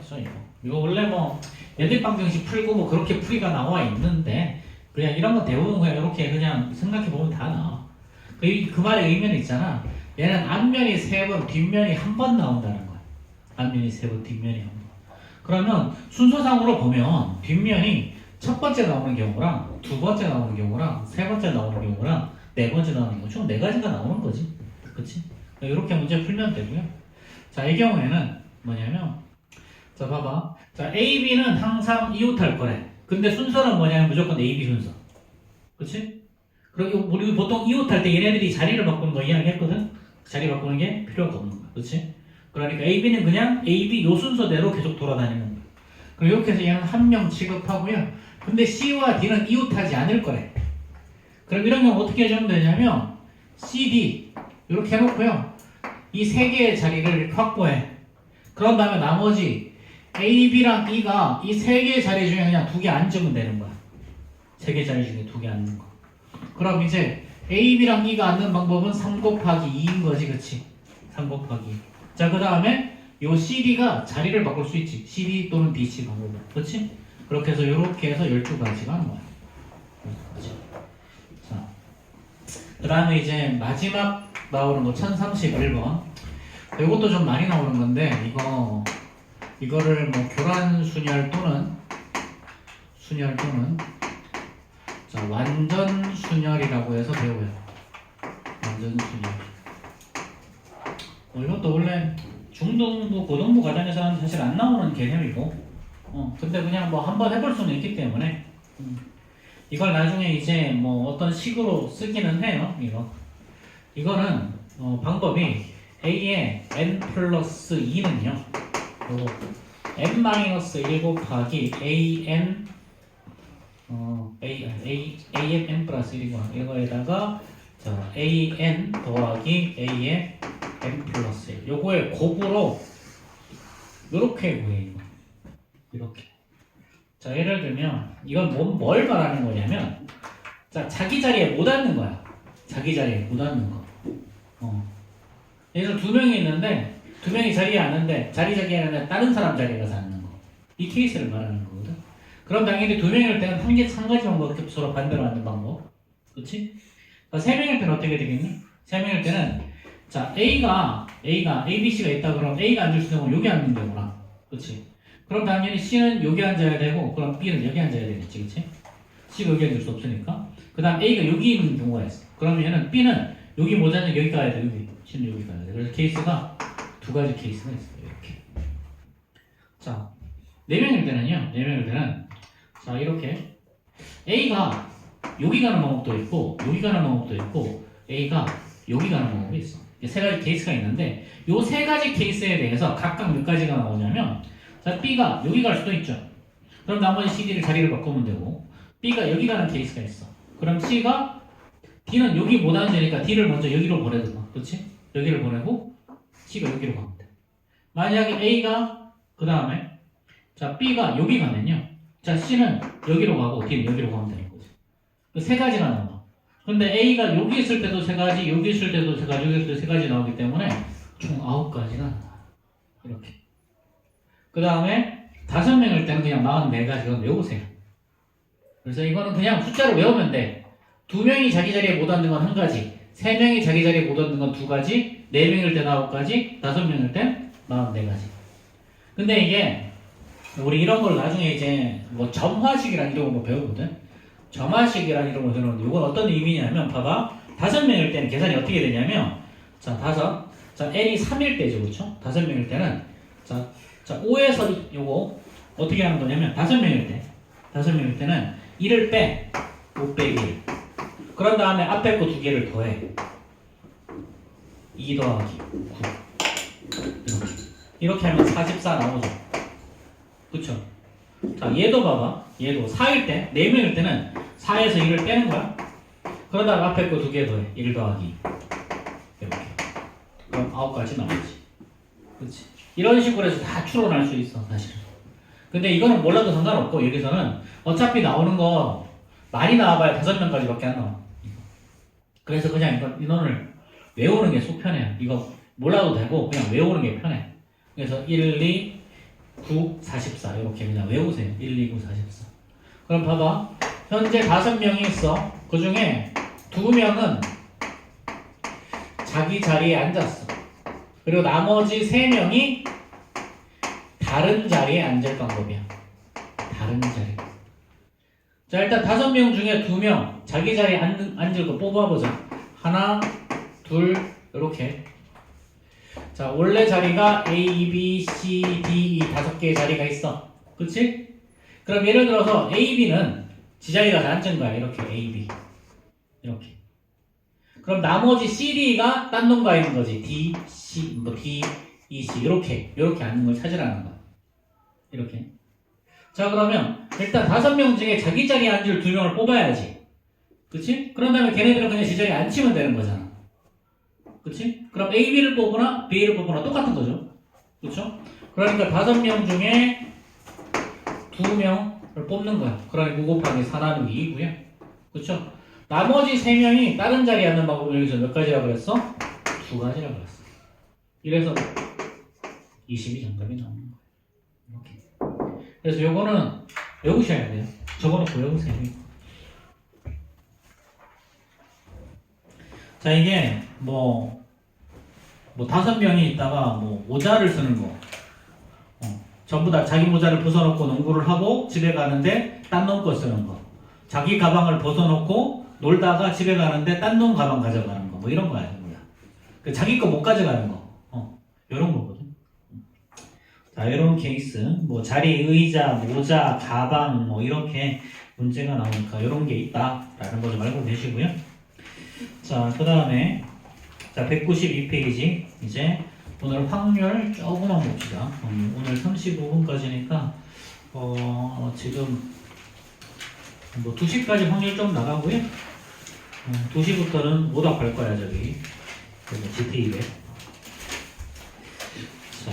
없어 이거 원래 뭐 연립방정식 풀고 뭐 그렇게 풀이가 나와 있는데 그냥 이런 건 대부분 그냥 이렇게 그냥 생각해 보면 다 나와. 그 말의 의미는 있잖아. 얘는 앞면이 3번, 뒷면이 1번 나온다는 거야. 앞면이 3번, 뒷면이 1번. 그러면 순서상으로 보면 뒷면이 첫 번째 나오는 경우랑 두 번째 나오는 경우랑 세 번째 나오는 경우랑 네 번째 나오는 경우 총 4가지가 나오는 거지. 그치? 이렇게 문제 풀면 되고요. 자, 이 경우에는 뭐냐면 자, 봐봐. 자, A, B는 항상 이웃할 거래. 근데 순서는 뭐냐면 무조건 A, B 순서. 그치? 그리고 우리 보통 이웃할 때 얘네들이 자리를 바꾸는 거 이야기했거든? 자리 바꾸는 게 필요가 없는 거야. 그치? 그러니까 A, B는 그냥 A, B 요 순서대로 계속 돌아다니는 거야. 그리고 이렇게 해서 얘는 한 명 취급하고요. 근데 C와 D는 이웃하지 않을 거래. 그럼 이런 경우 어떻게 해주면 되냐면 C, D 이렇게 해놓고요. 이 3개의 자리를 확보해. 그런 다음에 나머지 A, B랑 E가 이 3개의 자리 중에 그냥 2개 앉으면 되는 거야. 3개 자리 중에 2개 앉는 거. 그럼 이제 A, B랑 E가 앉는 방법은 3 곱하기 2인 거지, 그치? 3 곱하기 2. 자, 그 다음에 요 CD가 자리를 바꿀 수 있지. CD 또는 DC 방법으로. 그치? 그렇게 해서 요렇게 해서 12가지가 하는 거야. 그치? 자, 그 다음에 이제 마지막 나오는 거 1031번. 이것도 좀 많이 나오는 건데, 이거를 뭐 교란 순열 또는 자, 완전 순열이라고 해서 배워요. 완전 순열. 이것도 원래 중등부, 고등부 과정에서는 사실 안 나오는 개념이고, 근데 그냥 뭐 한번 해볼 수는 있기 때문에, 이걸 나중에 이제 뭐 어떤 식으로 쓰기는 해요. 이거는 방법이 A의 n 플러스 2는요. 요거 n-1 곱하기 an a의 n 플러스 1이구나. 이거에다가 자 an 더하기 a의 n 플러스 1. 요거의 곱으로 요렇게 구해요. 이렇게. 자, 예를 들면 이건 뭘 말하는 거냐면 자, 자기 자리에 못 앉는 거야. 자기 자리에 못 앉는 거. 예를 들어 2명이 있는데 2명이 자리에 앉는데 자기에 앉는데 다른 사람 자리에 가서 앉는 거. 이 케이스를 말하는 거거든. 그럼 당연히 2명일 때는 한 가지 방법 서로 반대로 앉는 방법. 그렇지? 3명일 때는 어떻게 되겠니? 3명일 때는 자, A가 A, B, C가 있다 그러면 A가 앉을 수 있는 건 여기 앉는 경우랑. 그렇지? 그럼 당연히 C는 여기 앉아야 되고 그럼 B는 여기 앉아야 되겠지. 그렇지? C가 여기 앉을 수 없으니까. 그 다음 A가 여기 있는 경우가 있어. 그러면 얘는 B는 여기 못 앉는 여기 가야 돼. 여기. C는 여기 가야 돼. 그래서 케이스가 2가지 케이스가 있어요. 이렇게. 자, 4명일 때는 자, 이렇게 A가 여기 가는 방법도 있고 여기 가는 방법도 있고 A가 여기 가는 방법이 있어. 3가지 케이스가 있는데 이 3가지 케이스에 대해서 각각 몇 가지가 나오냐면 자, B가 여기 갈 수도 있죠. 그럼 나머지 CD를 자리를 바꾸면 되고 B가 여기 가는 케이스가 있어. 그럼 C가 D는 여기 못 앉으니까 D를 먼저 여기로 보내든가. 그렇지? 여기를 보내고 C가 여기로 가면 돼. 만약에 A가 그 다음에 자, B가 여기 가면요. 자, C는 여기로 가고 D는 여기로 가면 되는 거지. 그 3가지가 나와. 근데 A가 여기 있을 때도 3가지, 여기 있을 때도 3가지, 여기 있을 때도 3가지 나오기 때문에 총 9가지가 나와. 이렇게. 그 다음에 5명일 때는 그냥 44가지가 외우세요. 그래서 이거는 그냥 숫자로 외우면 돼. 2명이 자기 자리에 못 앉는 건 1가지, 3명이 자기 자리에 못 앉는 건 2가지, 4명일 때 9가지, 5명일 때 44가지. 근데 이게 우리 이런 걸 나중에 이제 뭐 점화식이라는 이런 거 배우거든. 점화식이라는 이런 거 배우는데 이건 어떤 의미냐면 봐봐. 5명일 때는 계산이 어떻게 되냐면 자, 5. 자, n이 3일 때죠. 그렇죠? 5명일 때는 자 5에서 요거 어떻게 하는 거냐면 5명일 때는 1을 빼. 5 빼기 1. 그런 다음에 앞에 거 2개를 더해. 2 더하기 9. 이렇게 하면 44 나오죠. 그쵸? 자, 얘도 봐봐. 얘도 4일 때, 4명일 때는 4에서 1을 빼는 거야. 그러다가 앞에 거 2개 더해. 1 더하기 2. 이렇게. 그럼 9가지 나오지. 그치? 이런 식으로 해서 다 추론할 수 있어, 사실은. 근데 이거는 몰라도 상관없고, 여기서는 어차피 나오는 거 많이 나와봐야 5명까지밖에 안 나와. 그래서 그냥 인원을 외우는 게 속 편해. 이거 몰라도 되고, 그냥 외우는 게 편해. 그래서 1, 2, 9, 44 이렇게 그냥 외우세요. 1, 2, 9, 44. 그럼 봐봐. 현재 5명이 있어. 그 중에 2명은 자기 자리에 앉았어. 그리고 나머지 3명이 다른 자리에 앉을 방법이야. 다른 자리. 자, 일단 5명 중에 2명 자기 자리에 앉을 거 뽑아보자. 하나, 둘, 이렇게. 자, 원래 자리가 A, B, C, D, E 5개의 자리가 있어. 그치? 그럼 예를 들어서 A, B는 지자리가 앉은 거야. 이렇게 A, B. 이렇게. 그럼 나머지 C, D가 딴 놈가 있는 거지. D, C, 뭐 D, E, C. 이렇게 앉는 걸 찾으라는 거야. 이렇게. 자, 그러면 일단 5명 중에 자기 자리에 앉을 2명을 뽑아야지. 그치? 그런 다음에 걔네들은 그냥 지자리에 앉히면 되는 거잖아. 그치? 그럼 A, B를 뽑거나 B를 뽑거나 똑같은 거죠. 그쵸? 그러니까 5명 중에 2명을 뽑는 거야. 그러니까 9 곱하기 4 나누기 2고요. 그쵸? 나머지 3명이 다른 자리에 앉는 방법을 여기서 몇 가지라고 그랬어? 2가지라고 그랬어. 이래서 20이 정답이 나오는 거야. 이렇게. 그래서 요거는 외우셔야 돼요. 적어놓고 외우세요. 자, 이게 뭐 5명이 있다가 뭐 모자를 쓰는 거. 전부 다 자기 모자를 벗어놓고 농구를 하고 집에 가는데 딴 놈 거 쓰는 거. 자기 가방을 벗어놓고 놀다가 집에 가는데 딴 놈 가방 가져가는 거. 뭐 이런 거야. 그 자기 거 못 가져가는 거. 이런 거거든. 자, 이런 케이스. 뭐 자리, 의자, 모자, 가방 뭐 이렇게 문제가 나오니까 이런 게 있다라는 거 좀 알고 계시고요. 자, 그 다음에 자 192페이지 이제 오늘 확률 조금만 봅시다. 오늘 35분까지니까 지금 뭐 2시까지 확률 좀 나가고요. 2시부터는 오답할 거야 저기 GT200. 자,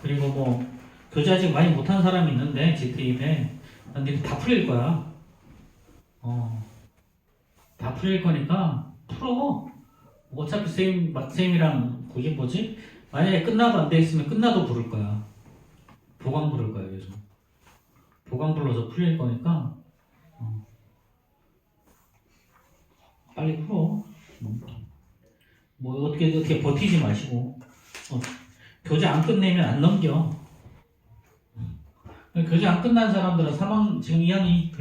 그리고 뭐 교재 아직 많이 못한 사람이 있는데 GT200 근데 다 풀릴 거야. 다 풀릴 거니까 풀어. 어차피 쌤이랑 그게 뭐지? 만약에 끝나도 안 돼 있으면 끝나도 부를 거야. 보강 부를 거야 계속. 보강 불러서 풀릴 거니까 빨리 풀어. 뭐 어떻게 버티지 마시고 교재 안 끝내면 안 넘겨. 교재 안 끝난 사람들은 지금 2학년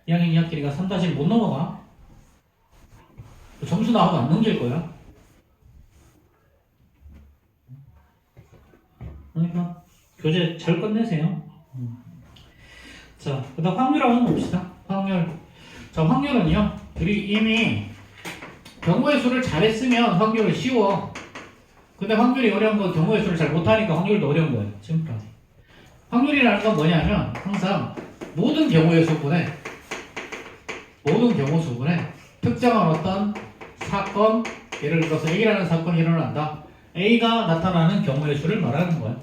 2학기니까 3-1 못 넘어가. 점수 나와도 안 넘길 거야. 그러니까 교재 잘 끝내세요. 자, 그 다음 확률 한번 봅시다. 확률. 자, 확률은요. 우리 이미 경우의 수를 잘했으면 확률은 쉬워. 근데 확률이 어려운 건 경우의 수를 잘 못하니까 확률도 어려운 거예요. 지금까지. 확률이라는 건 뭐냐면 항상 모든 경우의 수분에 특정한 어떤 사건, 예를 들어서 A라는 사건이 일어난다. A가 나타나는 경우의 수를 말하는 거야.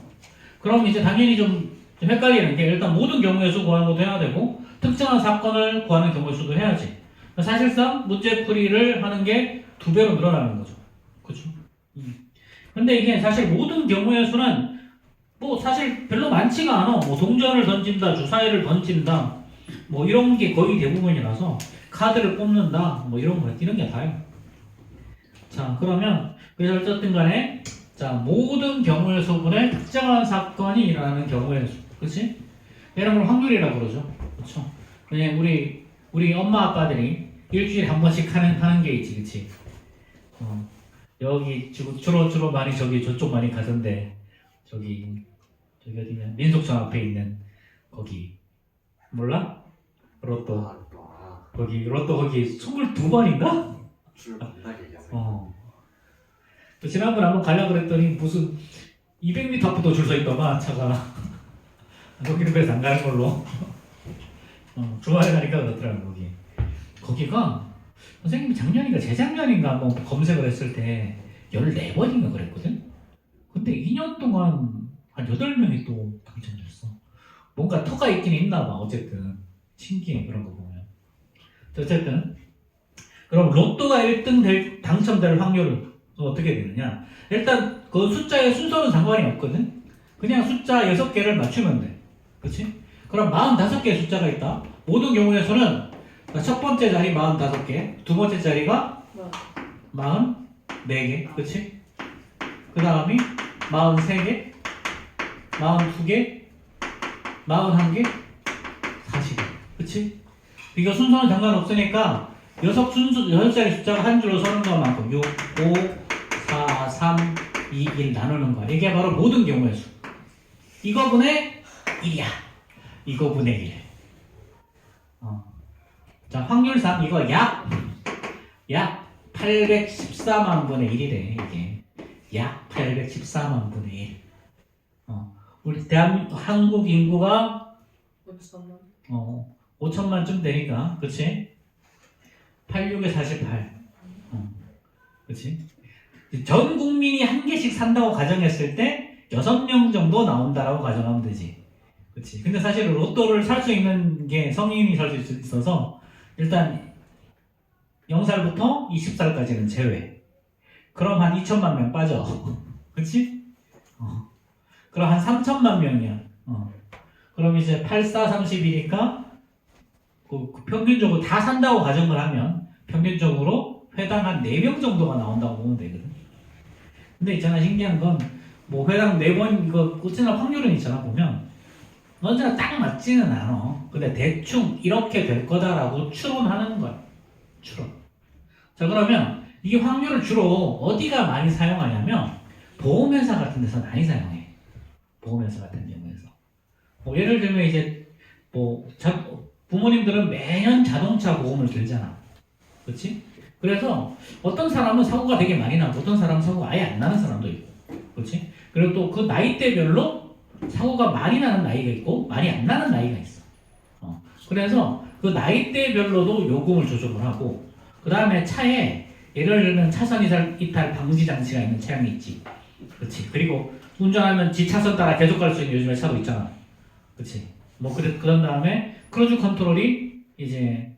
그럼 이제 당연히 좀 헷갈리는 게 일단 모든 경우의 수 구하는 것도 해야 되고 특정한 사건을 구하는 경우의 수도 해야지. 사실상 문제 풀이를 하는 게 2배로 늘어나는 거죠. 그렇죠? 근데 이게 사실 모든 경우의 수는 뭐 사실 별로 많지가 않아. 뭐 동전을 던진다, 주사위를 던진다, 뭐 이런 게 거의 대부분이라서 카드를 뽑는다, 뭐 이런 게 다예요. 자, 그러면 그래서 어쨌든 간에 자 모든 경우의 수분에 특정한 사건이 일어나는 경우의 수, 그렇지? 이런 걸 확률이라고 그러죠. 그렇죠? 그냥 우리 엄마 아빠들이 일주일에 한 번씩 하는 게 있지, 그렇지? 여기 주로 많이 저쪽 많이 가던데 저기 어디냐 민속촌 앞에 있는 거기 몰라? 로또 거기 22번인가? 줄 겁나게 얘기하세요. 또 지난번에 한번 가려고 그랬더니 무슨 200m 앞부터 줄 서 있더만 차가. 거기는 그래서 안 가는 걸로. 주말에 가니까 그렇더라고 거기가 선생님이 작년인가 재작년인가 한번 검색을 했을 때 14번인가 그랬거든. 근데 2년 동안 한 8명이 또 당첨됐어. 뭔가 터가 있긴 있나 봐. 어쨌든 신기해 그런 거 보면. 어쨌든 그럼 로또가 1등 당첨될 확률은 어떻게 되느냐? 일단 그 숫자의 순서는 상관이 없거든. 그냥 숫자 6개를 맞추면 돼. 그치? 그럼 45개의 숫자가 있다. 모든 경우에서는 첫 번째 자리 45개, 두 번째 자리가 44개, 그치? 그 다음이 43개, 42개, 41개, 40개, 그치? 이거 순서는 상관없으니까 6자리 숫자가 한 줄로 서는 것만큼 6, 5, 4, 3, 2, 1 나누는 거야. 이게 바로 모든 경우의 수. 이거 분의 1이야. 이거 분의 1. 자, 확률상 이거 약 814만 분의 1이래, 이게. 약 814만 분의 1. 우리 한국 인구가 5천만쯤 되니까, 그치? 86에 48. 그치? 전 국민이 한 개씩 산다고 가정했을 때 6명 정도 나온다라고 가정하면 되지. 그치? 근데 사실 로또를 살 수 있는 게 성인이 살 수 있어서 일단 0살부터 20살까지는 제외. 그럼 한 2천만 명 빠져. 그치? 그럼 한 3천만 명이야. 그럼 이제 8, 4, 30이니까 그 평균적으로 다 산다고 가정을 하면 평균적으로 회당 한 4명 정도가 나온다고 보면 되거든. 근데 있잖아, 신기한 건 뭐 회당 4번 이거 어찌나 확률은 있잖아, 보면 언제나 딱 맞지는 않아. 근데 대충 이렇게 될 거다라고 추론하는 거야. 추론. 자, 그러면 이 확률을 주로 어디가 많이 사용하냐면 보험회사 같은 데서 많이 사용해. 보험회사 같은 경우에서. 뭐 예를 들면 이제 뭐 부모님들은 매년 자동차 보험을 들잖아. 그렇지? 그래서 어떤 사람은 사고가 되게 많이 나고 어떤 사람은 사고가 아예 안 나는 사람도 있고. 그렇지? 그리고 또 그 나이대별로 사고가 많이 나는 나이가 있고 많이 안 나는 나이가 있어. 그래서 그 나이대별로도 요금을 조정을 하고 그 다음에 차에 예를 들면 차선 이탈 방지 장치가 있는 차량이 있지. 그렇지? 그리고 운전하면 지 차선 따라 계속 갈 수 있는 요즘에 차도 있잖아. 그렇지? 뭐 그런 다음에 크루즈 컨트롤이 이제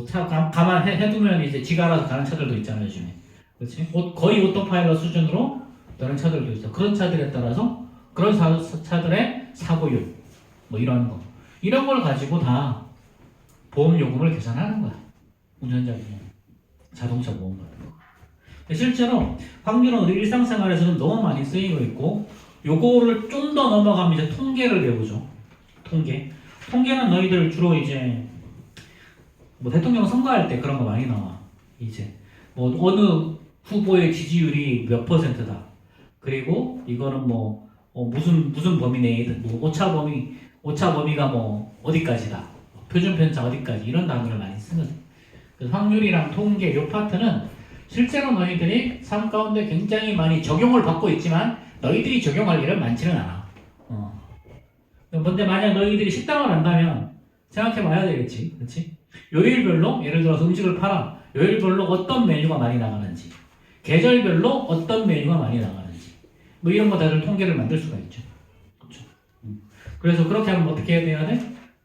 차 가만 해두면 이제 지가 알아서 가는 차들도 있잖아 요즘에. 그렇지? 거의 오토파일럿 수준으로 다른 차들도 있어. 그런 차들에 따라서 그런 차들의 사고율 뭐 이런 거 이런 걸 가지고 다 보험 요금을 계산하는 거야. 운전자 보험, 자동차 보험 같은 거. 실제로 확률은 우리 일상생활에서는 너무 많이 쓰이고 있고 요거를 좀 더 넘어가면 이제 통계를 배우죠. 통계는 너희들 주로 이제 뭐 대통령 선거할 때 그런 거 많이 나와. 이제 뭐 어느 후보의 지지율이 몇 %다. 그리고 이거는 뭐 무슨 범위 내에 뭐 오차 범위가 뭐 어디까지다. 표준 편차 어디까지 이런 단어를 많이 쓰거든. 그래서 확률이랑 통계 요 파트는 실제로 너희들이 삶 가운데 굉장히 많이 적용을 받고 있지만 너희들이 적용할 일은 많지는 않아. 근데 만약 너희들이 식당을 한다면 생각해봐야 되겠지, 그렇지? 요일별로 예를 들어서 음식을 팔아. 요일별로 어떤 메뉴가 많이 나가는지, 계절별로 어떤 메뉴가 많이 나가는지, 뭐 이런 거 다들 통계를 만들 수가 있죠. 그렇죠? 그래서 그렇게 하면 어떻게 해야 돼?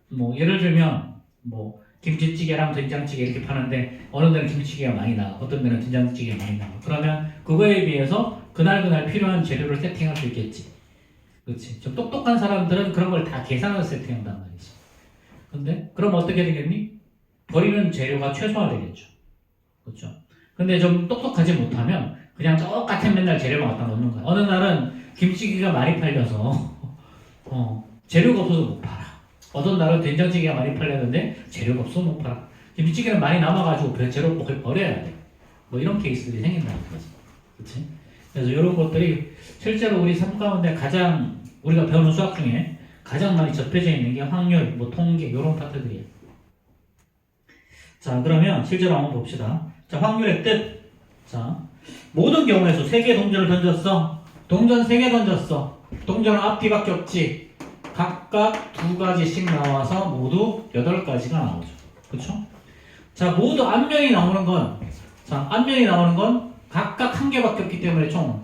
뭐 예를 들면 뭐 김치찌개랑 된장찌개 이렇게 파는데 어느 데는 김치찌개가 많이 나가, 어떤 데는 된장찌개가 많이 나가. 그러면 그거에 비해서 그날 필요한 재료를 세팅할 수 있겠지. 그렇지. 좀 똑똑한 사람들은 그런 걸 다 계산해서 세팅한단 말이지. 근데 그럼 어떻게 되겠니? 버리는 재료가 최소화되겠죠. 그렇죠. 근데 좀 똑똑하지 못하면 그냥 똑같은 맨날 재료만 갖다 놓는 거야. 어느 날은 김치찌개가 많이 팔려서 재료가 없어서 못 팔아. 어떤 날은 된장찌개가 많이 팔렸는데 재료가 없어서 못 팔아. 김치찌개는 많이 남아가지고 재료 거의 버려야 돼. 뭐 이런 케이스들이 생긴다는 거지. 그렇지? 그래서 이런 것들이 실제로 우리 삶 가운데 가장 우리가 배우는 수학 중에 가장 많이 접해져 있는 게 확률, 뭐 통계 이런 파트들이에요. 자, 그러면 실제로 한번 봅시다. 자, 확률의 뜻. 자, 모든 경우에서 3개 동전을 던졌어. 동전 3개 던졌어. 동전은 앞뒤밖에 없지. 각각 2가지씩 나와서 모두 8가지가 나오죠. 그렇죠? 자, 모두 앞면이 나오는 건 각각 1개밖에 없기 때문에 총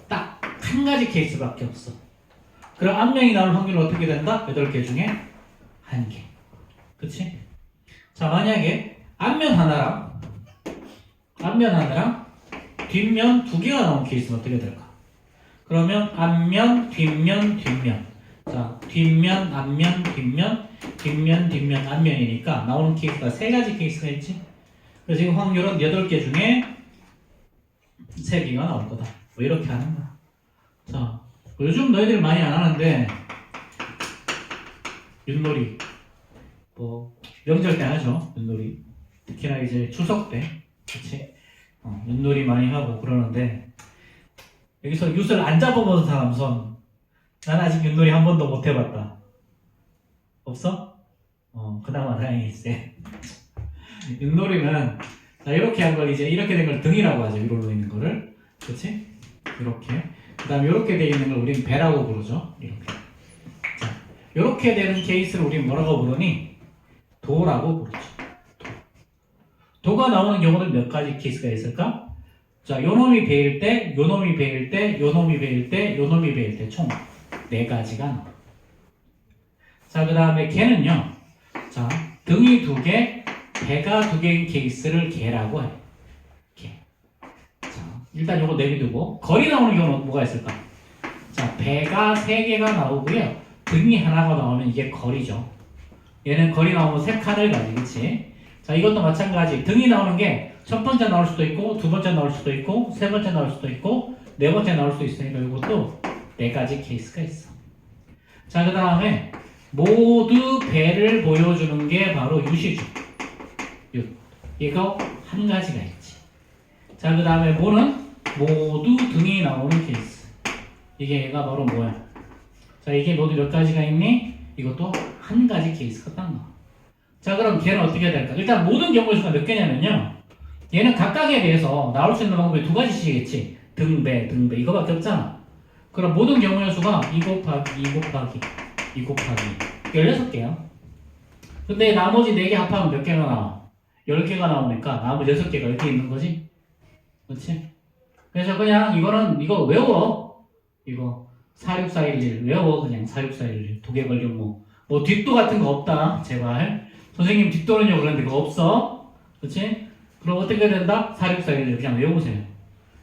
딱 1가지 케이스밖에 없어. 그럼 앞면이 나올 확률은 어떻게 된다? 8개 중에 1개. 그치? 자, 만약에 앞면 하나랑 뒷면 2개가 나온 케이스는 어떻게 될까? 그러면 앞면, 뒷면, 뒷면. 자, 뒷면, 앞면, 뒷면, 뒷면, 뒷면, 앞면이니까 나오는 케이스가 세 가지 케이스가 있지. 그래서 지금 확률은 8개 중에 3개가 나올 거다. 뭐 이렇게 하는 거야. 자, 요즘 너희들 많이 안 하는데 윷놀이 뭐 명절 때 하죠. 윷놀이 특히나 이제 추석 때 그치? 윷놀이 많이 하고 그러는데 여기서 윷을 안 잡아본 사람 손. 난 아직 윷놀이 한 번도 못 해봤다. 없어? 그나마 다행이지. 윷놀이는 자, 이렇게 한 걸 이제 이렇게 된 걸 등이라고 하죠. 위로 놓이는 거를. 그치? 이렇게. 그 다음에 이렇게 돼 있는 걸 우리는 배라고 부르죠. 이렇게. 자, 이렇게 되는 케이스를 우리는 뭐라고 부르니? 도라고 부르죠. 도가 나오는 경우는 몇 가지 케이스가 있을까? 자, 요놈이 베일 때, 요놈이 베일 때, 요놈이 베일 때, 요놈이 베일 때 총 4가지가 나와. 자, 그 다음에 개는요. 자, 등이 2개, 배가 2개인 케이스를 개라고 해. 개. 자, 일단 요거 내비두고 거리 나오는 경우는 뭐가 있을까? 자, 배가 3개가 나오고요. 등이 하나가 나오면 이게 거리죠. 얘는 거리 나오면 3칸을 가지, 그치? 자, 이것도 마찬가지. 등이 나오는 게 첫 번째 나올 수도 있고, 두 번째 나올 수도 있고, 세 번째 나올 수도 있고, 네 번째 나올 수도 있으니까 이것도 4가지 케이스가 있어. 자, 그 다음에 모두 배를 보여주는 게 바로 윷이죠. 윷. 이거 한 가지가 있지. 자, 그 다음에 모는 모두 등이 나오는 케이스. 이게 얘가 바로 뭐야? 자, 이게 모두 몇 가지가 있니? 이것도 한 가지 케이스가 딱 나와. 자, 그럼 걔는 어떻게 될까? 일단 모든 경우의 수가 몇 개냐면요. 얘는 각각에 대해서 나올 수 있는 방법이 2가지씩이겠지. 등, 배, 이거밖에 없잖아. 그럼 모든 경우의 수가 2 곱하기 2 곱하기 2 곱하기 16개야. 근데 나머지 4개 합하면 몇 개가 나와? 10개가 나오니까 나머지 6개가 이렇게 있는 거지. 그렇지? 그래서 그냥 이거 외워. 이거 46411 외워. 그냥 46411 2개 걸리면 뭐 뒷도 같은 거 없다. 제발. 선생님 뒷도는요 그런데 그거 없어. 그렇지? 그럼 어떻게 된다? 46411 그냥 외우세요.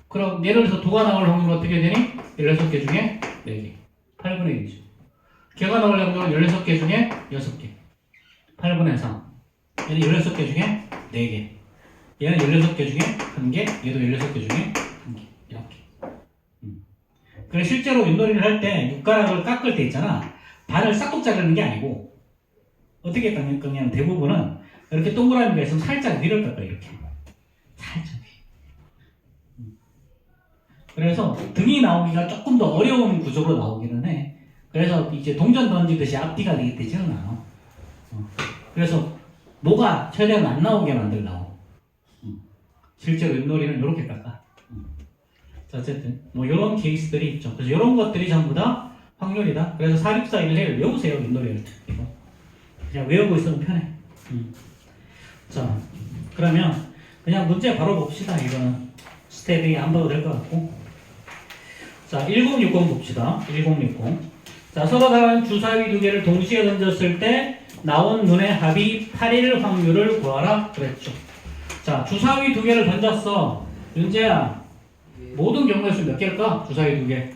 그럼 예를 들어서 도가 나올 확률은 어떻게 되니? 16개 중에 4개. 8분의 1이죠. 개가 나올 확률은 16개 중에 6개. 8분의 3. 얘는 16개 중에 4개. 얘는 16개 중에 1개. 얘도 16개 중에 1개. 이렇게. 그래 실제로 윷놀이를 할 때 육가락을 깎을 때 있잖아. 발을 싹둑 자르는 게 아니고 어떻게 깎는 거냐면 대부분은 이렇게 동그라미가 있으면 살짝 위를 깎아요. 이렇게. 살짝. 그래서 등이 나오기가 조금 더 어려운 구조로 나오기는 해. 그래서 이제 동전 던지듯이 앞뒤가 되지는 않아. 그래서 뭐가 최대한 안 나오게 만들려고. 실제로 윷놀이는 이렇게 깎아. 자, 어쨌든 뭐 이런 케이스들이 있죠. 그래서 이런 것들이 전부 다 확률이다. 그래서 46411 외우세요. 윷놀이를. 이거 그냥 외우고 있으면 편해. 자, 그러면 그냥 문제 바로 봅시다. 이거는 스텝이 안 봐도 될 것 같고. 자, 1060 봅시다. 1060. 자, 서로 다른 주사위 2개를 동시에 던졌을 때 나온 눈의 합이 8일 확률을 구하라 그랬죠. 자, 주사위 2개를 던졌어. 윤재야, 모든 경우의 수 몇 개일까? 주사위 2개.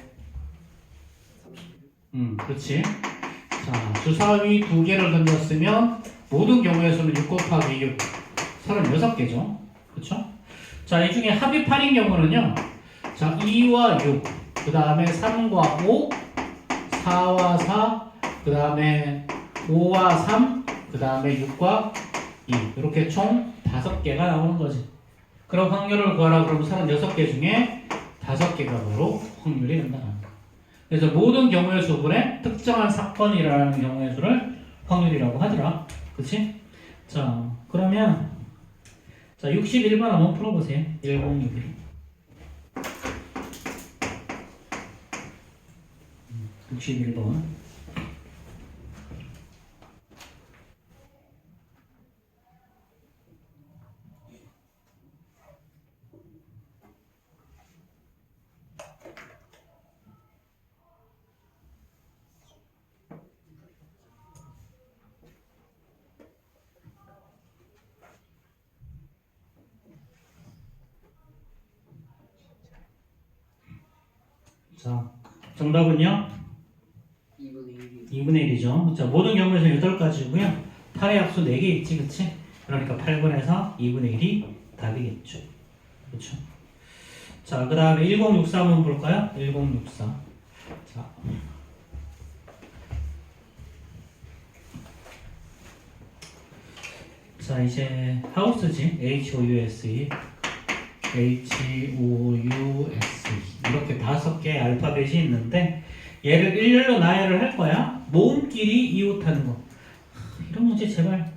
그렇지. 자, 주사위 2개를 던졌으면 모든 경우의 수는 6 곱하기 6. 36개죠. 그렇죠? 자, 이 중에 합이 8인 경우는요. 자, 2와 6, 그 다음에 3과 5, 4와 4, 그 다음에 5와 3, 그 다음에 6과 2. 이렇게 총 5개가 나오는 거지. 그럼 확률을 구하라 그러면 36개 중에 5개가 바로 확률이 된다. 그래서 모든 경우의 수분에 특정한 사건이 일어나는 경우의 수를 확률이라고 하더라. 그치? 자, 그러면 자, 61번 한번 풀어보세요. 1061. 음, 61번. 자, 정답은요? 2분의 1이 2분의 1이죠. 자, 모든 경우에서 8가지고요. 8의 합수 4개 있지, 그치? 그러니까 8분에서 2분의 1이 답이겠죠. 그쵸? 자, 그 다음에 1063 한번 볼까요? 1064. 자. 자, 이제 하우스지. HOUSE. HOUSE. 이렇게 5개의 알파벳이 있는데, 얘를 일렬로 나열을 할 거야. 모음끼리 이웃하는 거. 이런 문제 제발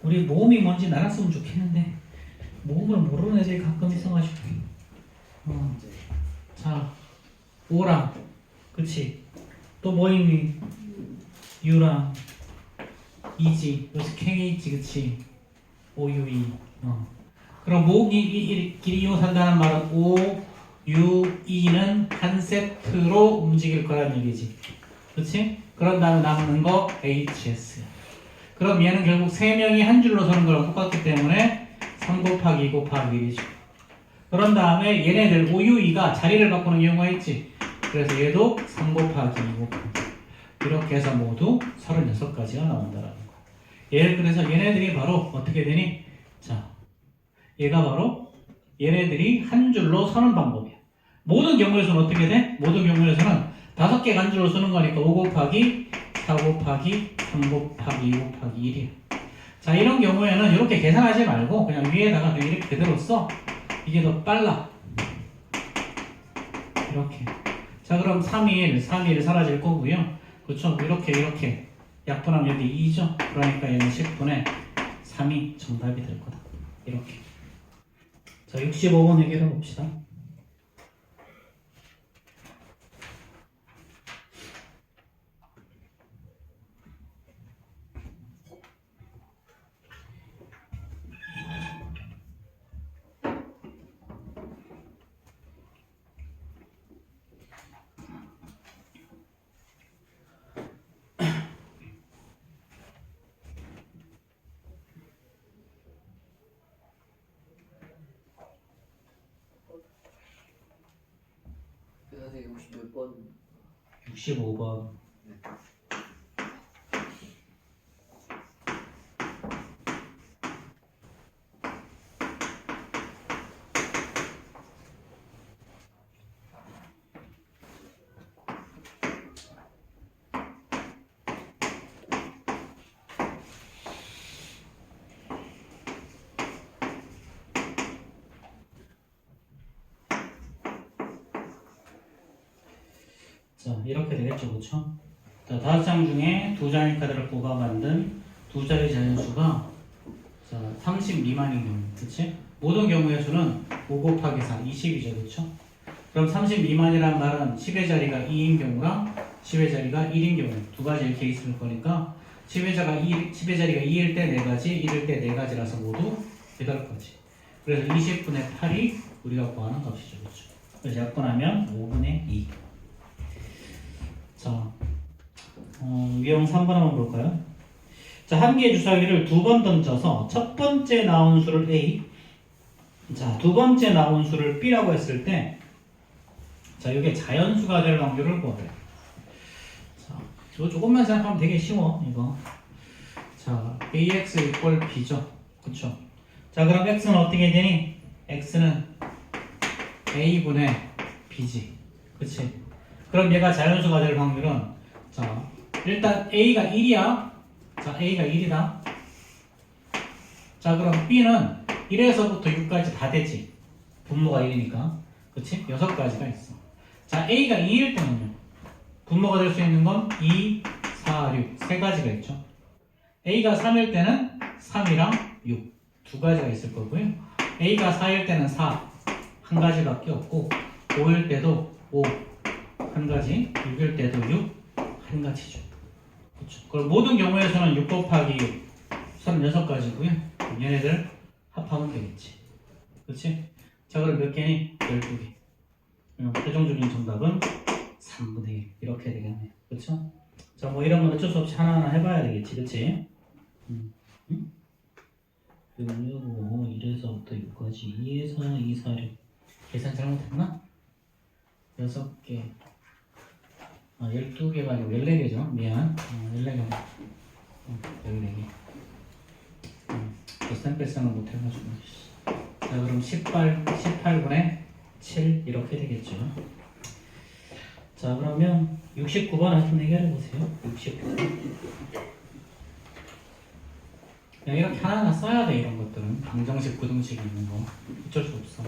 우리 모음이 뭔지 알았으면 좋겠는데 모음을 모르는 애들이 가끔 있어가지고. 자, 오랑, 그치? 또 뭐 있니? 유랑, 이지, 여기서 캥이 있지, 그치? 오유이. 그럼 모음끼리 이웃한다는 말은 오, 유, 이는 한 세트로 움직일 거란 얘기지. 그치? 그런 다음에 남는 거 HS. 그럼 얘는 결국 3명이 한 줄로 서는 거랑 똑같기 때문에 3 곱하기 2 곱하기 1이죠. 그런 다음에 얘네들 OUE가 자리를 바꾸는 경우가 있지. 그래서 얘도 3 곱하기 2 곱하기 이렇게 해서 모두 36가지가 나온다라는 거야. 그래서 얘네들이 바로 어떻게 되니? 자, 얘가 바로 얘네들이 한 줄로 서는 방법이야. 모든 경우에서는 어떻게 돼? 모든 경우에서는 5개가 한 줄로 서는 거니까 5 곱하기 4 곱하기 3 곱하기 2 곱하기 1이야. 자, 이런 경우에는 이렇게 계산하지 말고 그냥 위에다가 그냥 이렇게 그대로 써. 이게 더 빨라. 이렇게. 자, 그럼 3일 사라질 거고요. 그렇죠? 이렇게 약분하면 여기 2죠. 그러니까 얘는 10분의 3이 정답이 될 거다. 이렇게. 자, 65번 해결해 봅시다. 선생님 혹시 몇 번? 65번. 자, 이렇게 되겠죠, 그쵸? 자, 5장 중에 2장의 카드를 뽑아 만든 두 자리 자연수가 자, 30 미만인 경우, 그치? 모든 경우의 수는 5 곱하기 4, 20이죠, 그쵸? 그럼 30 미만이란 말은 10의 자리가 2인 경우랑 10의 자리가 1인 경우 두 가지 이렇게 있을 거니까 10의 자리가 2일 때 4가지, 1일 때 4가지라서 모두 8가지. 그래서 20분의 8이 우리가 구하는 값이죠, 그쵸? 그래서 약분하면 5분의 2. 자, 유형 3번 한번 볼까요? 자, 한 개의 주사기를 2번 던져서 첫 번째 나온 수를 A, 자, 두 번째 나온 수를 B라고 했을 때, 자, 이게 자연수가 될 확률을 구하래요. 자, 이거 조금만 생각하면 되게 쉬워, 이거. 자, AX 이퀄 B죠. 그쵸? 자, 그럼 X는 어떻게 되니? X는 A분의 B지. 그치? 그럼 얘가 자연수가 될 확률은, 자, 일단 A가 1이야. 자, A가 1이다. 자, 그럼 B는 1에서부터 6까지 다 되지. 분모가 1이니까. 그치? 6가지가 있어. 자, A가 2일 때는요. 분모가 될 수 있는 건 2, 4, 6. 3가지가 있죠. A가 3일 때는 3이랑 6. 2가지가 있을 거고요. A가 4일 때는 4. 한 가지밖에 없고, 5일 때도 5. 한 가지. 6일 때도 6. 한 가지죠. 그렇죠. 그럼 모든 경우에서는 6 곱하기 6. 36가지고요. 얘네들 합하면 되겠지. 그렇지? 자, 그럼 몇 개니? 12개. 최종적인 정답은 3분의 1. 이렇게 되겠네요. 그렇죠? 자, 뭐 이런 건 어쩔 수 없이 하나하나 해봐야 되겠지. 그렇지? 그리고 1에서부터 6까지 2에서 2, 4, 6. 계산 잘못했나? 6개 12개가 아니고 14개죠. 미안. 14개. 14개. 곱셈 뺄셈을 못해가지고. 자, 그럼 18분의 7 이렇게 되겠죠. 자, 그러면 69번 한번 해결해 보세요. 69번. 그냥 이렇게 하나하나 써야 돼. 이런 것들은 방정식, 부등식 있는 거 어쩔 수 없어.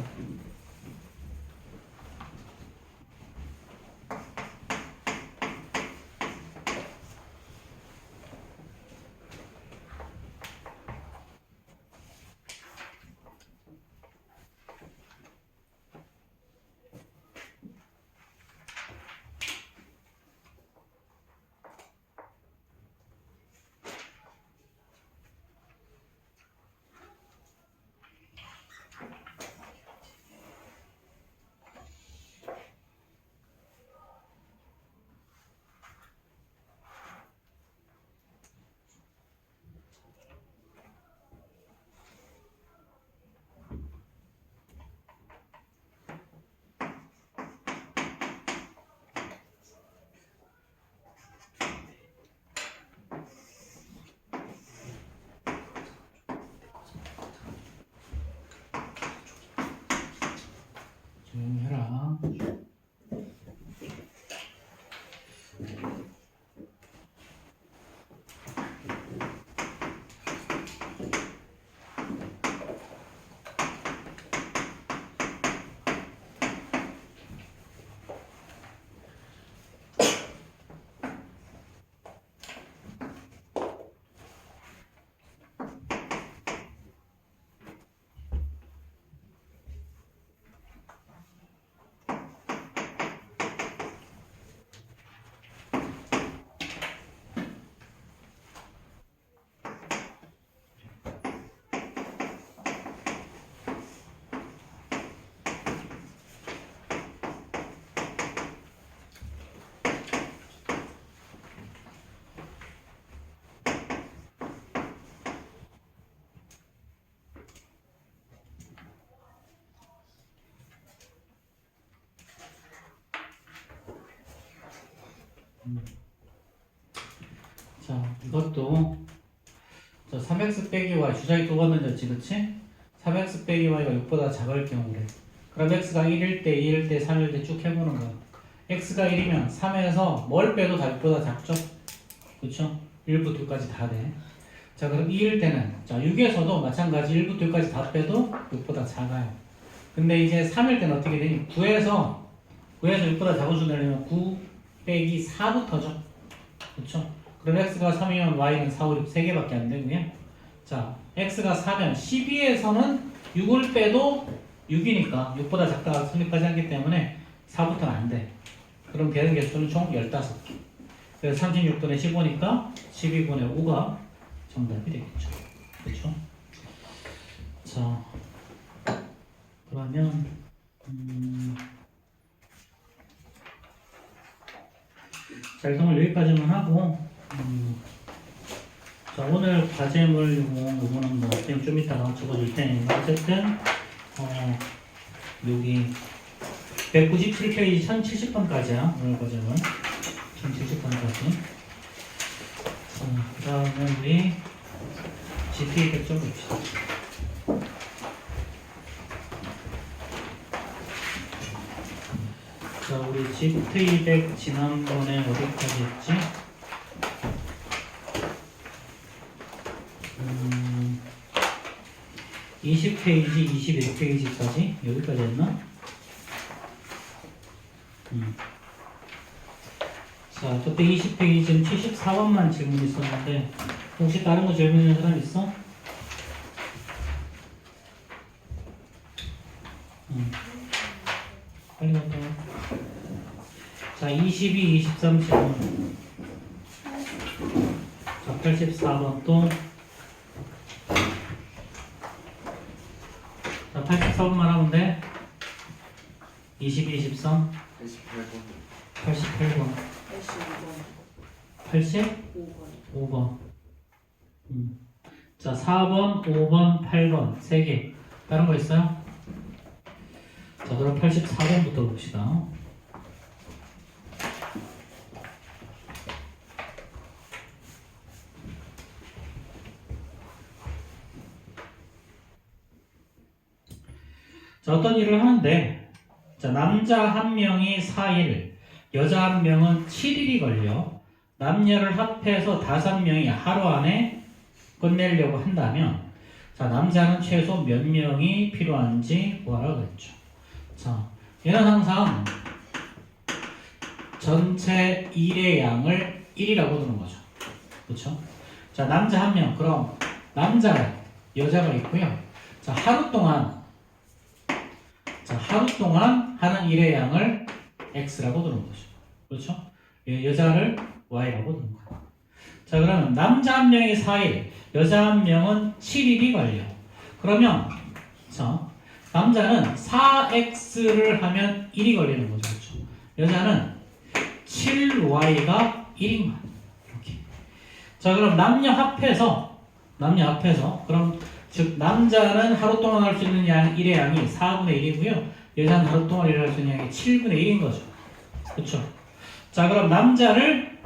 조용히 해라. 자, 이것도 3x 빼기 y 주사위 두 번 던졌지, 그치? 3x 빼기 y가 6보다 작을 경우래. 그럼 x가 1일 때, 2일 때, 3일 때 쭉 해보는 거야. x가 1이면 3에서 뭘 빼도 다 6보다 작죠? 그쵸? 1부터 2까지 다 돼. 자, 그럼 2일 때는, 자, 6에서도 마찬가지 1부터 2까지 다 빼도 6보다 작아요. 근데 이제 3일 때는 어떻게 되니? 9에서 6보다 작은 수 내려면 9 빼기 4부터죠. 그쵸? 그럼 x가 3이면 y는 4, 5, 6 3개밖에 안 되고요. 자, x가 4면 12에서는 6을 빼도 6이니까 6보다 작다가 성립하지 않기 때문에 4부터는 안 돼. 그럼 되는 개수는 총 15개. 그래서 36분의 15니까 12분의 5가 정답이 되겠죠. 그렇죠? 자, 그러면 자, 일단 여기까지만 하고 자, 오늘 과제물 요거는 뭐 좀 이따가 적어줄 테니까 어쨌든 여기 197페이지 1070번까지야 오늘 과제물 1070번까지. 그 다음에 우리 GPA 100점 봅시다. 자, 우리 GPA 100 지난번에 어디까지 했지? 20페이지, 21페이지까지 여기까지 했나? 자, 그때 20페이지는 74번만 질문 있었는데 혹시 다른 거 질문 있는 사람 있어? 빨리 갔다 와. 자, 22, 23 질문. 자, 84번 또. 자, 84번만 하면 돼. 22, 23. 88번. 88번. 85번. 85번. 자, 4번, 5번, 8번. 3개. 다른 거 있어요? 자, 그럼 84번부터 봅시다. 자, 어떤 일을 하는데, 자, 남자 한 명이 4일, 여자 한 명은 7일이 걸려 남녀를 합해서 5명이 하루 안에 끝내려고 한다면, 자, 남자는 최소 몇 명이 필요한지 구하라 그랬죠. 자, 얘는 항상 전체 일의 양을 1이라고 두는 거죠. 그렇죠? 자, 남자 한 명. 그럼 남자, 여자가 있고요. 자, 하루 동안 하는 일의 양을 x라고 두는 거죠. 그렇죠? 여자를 y라고 두는 거예요. 자, 그러면 남자 한 명이 4일, 여자 한 명은 7일이 걸려. 그러면 자, 남자는 4x를 하면 1이 걸리는 거죠. 그렇죠? 여자는 7y가 1인 거야. 이렇게. 자, 그럼 남녀 합해서 그럼 즉 남자는 하루 동안 할 수 있는 일의 양이 4분의 1이고요. 여자는 하루 동안 일을 할 수 있는 양이 7분의 1인 거죠. 그렇죠? 자, 그럼 남자를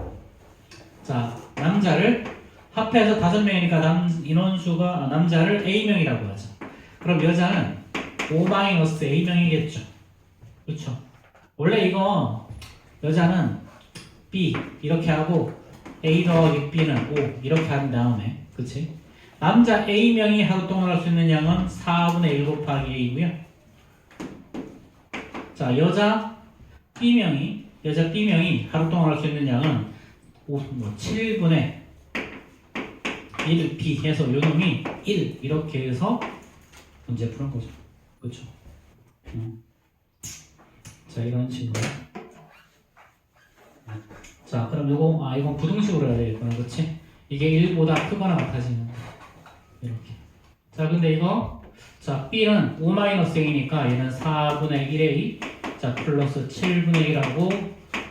합해서 5명이니까 인원수가 남자를 A명이라고 하죠. 그럼 여자는 O-A명이겠죠. 그렇죠? 원래 이거 여자는 B 이렇게 하고 A 더하기 B는 O 이렇게 한 다음에 그치? 남자 A명이 하루 동안 할 수 있는 양은 4분의 1 곱하기 A고요. 자, 여자 B명이 하루 동안 할 수 있는 양은 7분의 1 B 해서 요놈이 1 이렇게 해서 문제 푸는 거죠. 그렇죠? 자, 이런 식으로. 자, 그럼 이건 부등식으로 해야 되겠구나. 그렇지? 이게 1보다 크거나 같아지는 거. 이렇게. 자, 근데 이거 자, B는 O-A니까 얘는 4분의 1A 자, 플러스 7분의 1하고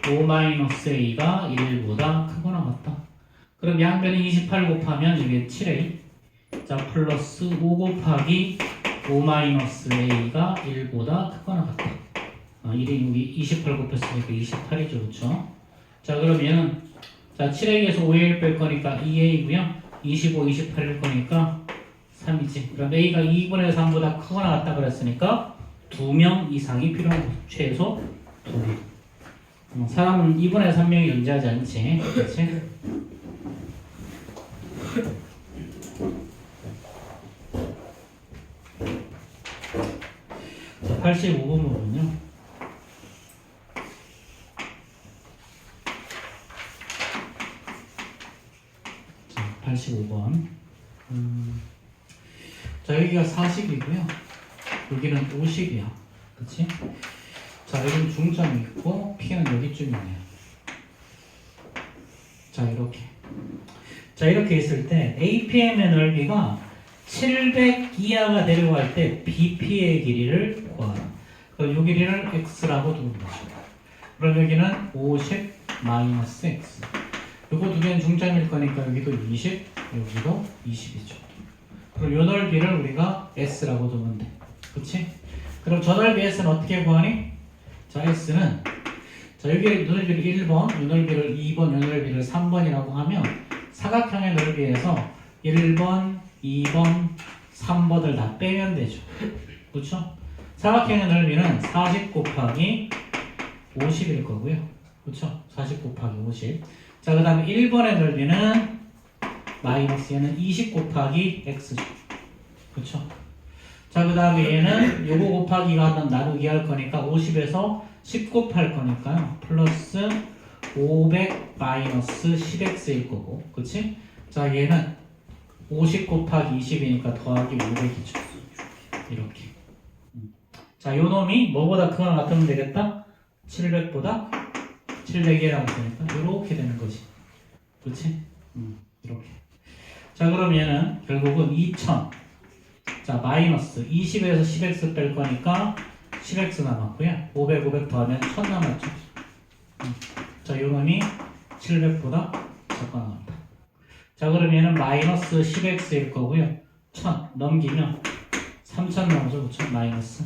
O-A가 1보다 크거나 같다. 그럼 양변이 28 곱하면 이게 7A 자, 플러스 5 곱하기 O-A가 1보다 크거나 같다. 1이 여기 28 곱했으니까 28이죠. 그렇죠? 자, 그럼 얘는 자, 7A에서 5A 뺄 거니까 2A고요. 25, 28일 거니까 3이지. 그럼 A가 2분의 3보다 크거나 같다 그랬으니까 2명 이상이 필요한 거죠. 최소 2명. 사람은 2분의 3명이 존재하지 않지. 그렇지? 자, 85번 부분요. 자, 85번. 자, 여기가 40이고요. 여기는 50이야. 그치? 자, 여기는 중점이 있고, P는 여기쯤이네요. 자, 이렇게. 자, 이렇게 있을 때, APM의 넓이가 700 이하가 되려고 할 때, BP의 길이를 구하라. 그럼 이 길이를 X라고 두는 거죠. 그럼 여기는 50 마이너스 X. 요거 두 개는 중점일 거니까, 여기도 20, 여기도 20이죠. 그럼 요 넓이를 우리가 S라고 두면 돼. 그치? 그럼 저 넓이 S는 어떻게 구하니? 자, S는 자, 여기 넓이를 1번, 요 넓이를 2번, 요 넓이를 3번이라고 하면 사각형의 넓이에서 1번, 2번, 3번을 다 빼면 되죠. 그렇죠? 사각형의 넓이는 40 곱하기 50일 거고요. 그렇죠? 40 곱하기 50. 자, 그 다음에 1번의 넓이는 마이너스 얘는 20 곱하기 x죠. 그렇죠? 자, 그 다음에 얘는 요거 곱하기가 하던 나누기 할 거니까 50에서 10 곱할 거니까요. 플러스 500 마이너스 10x일 거고. 그치? 자, 얘는 50 곱하기 20이니까 더하기 500이죠. 이렇게. 자, 요 놈이 뭐보다 크거나 같으면 되겠다? 700보다 700이라고 했으니까 이렇게 되는 거지. 그치? 이렇게. 자, 그럼 얘는 결국은 2000. 자, 마이너스 20에서 10x 뺄 거니까 10x 남았고요. 500, 500 더하면 1000 남았죠. 자, 요 놈이 700보다 작거나 같다. 자, 그럼 얘는 마이너스 10x일 거고요. 1000 넘기면 3000 나오죠. 그쵸? 마이너스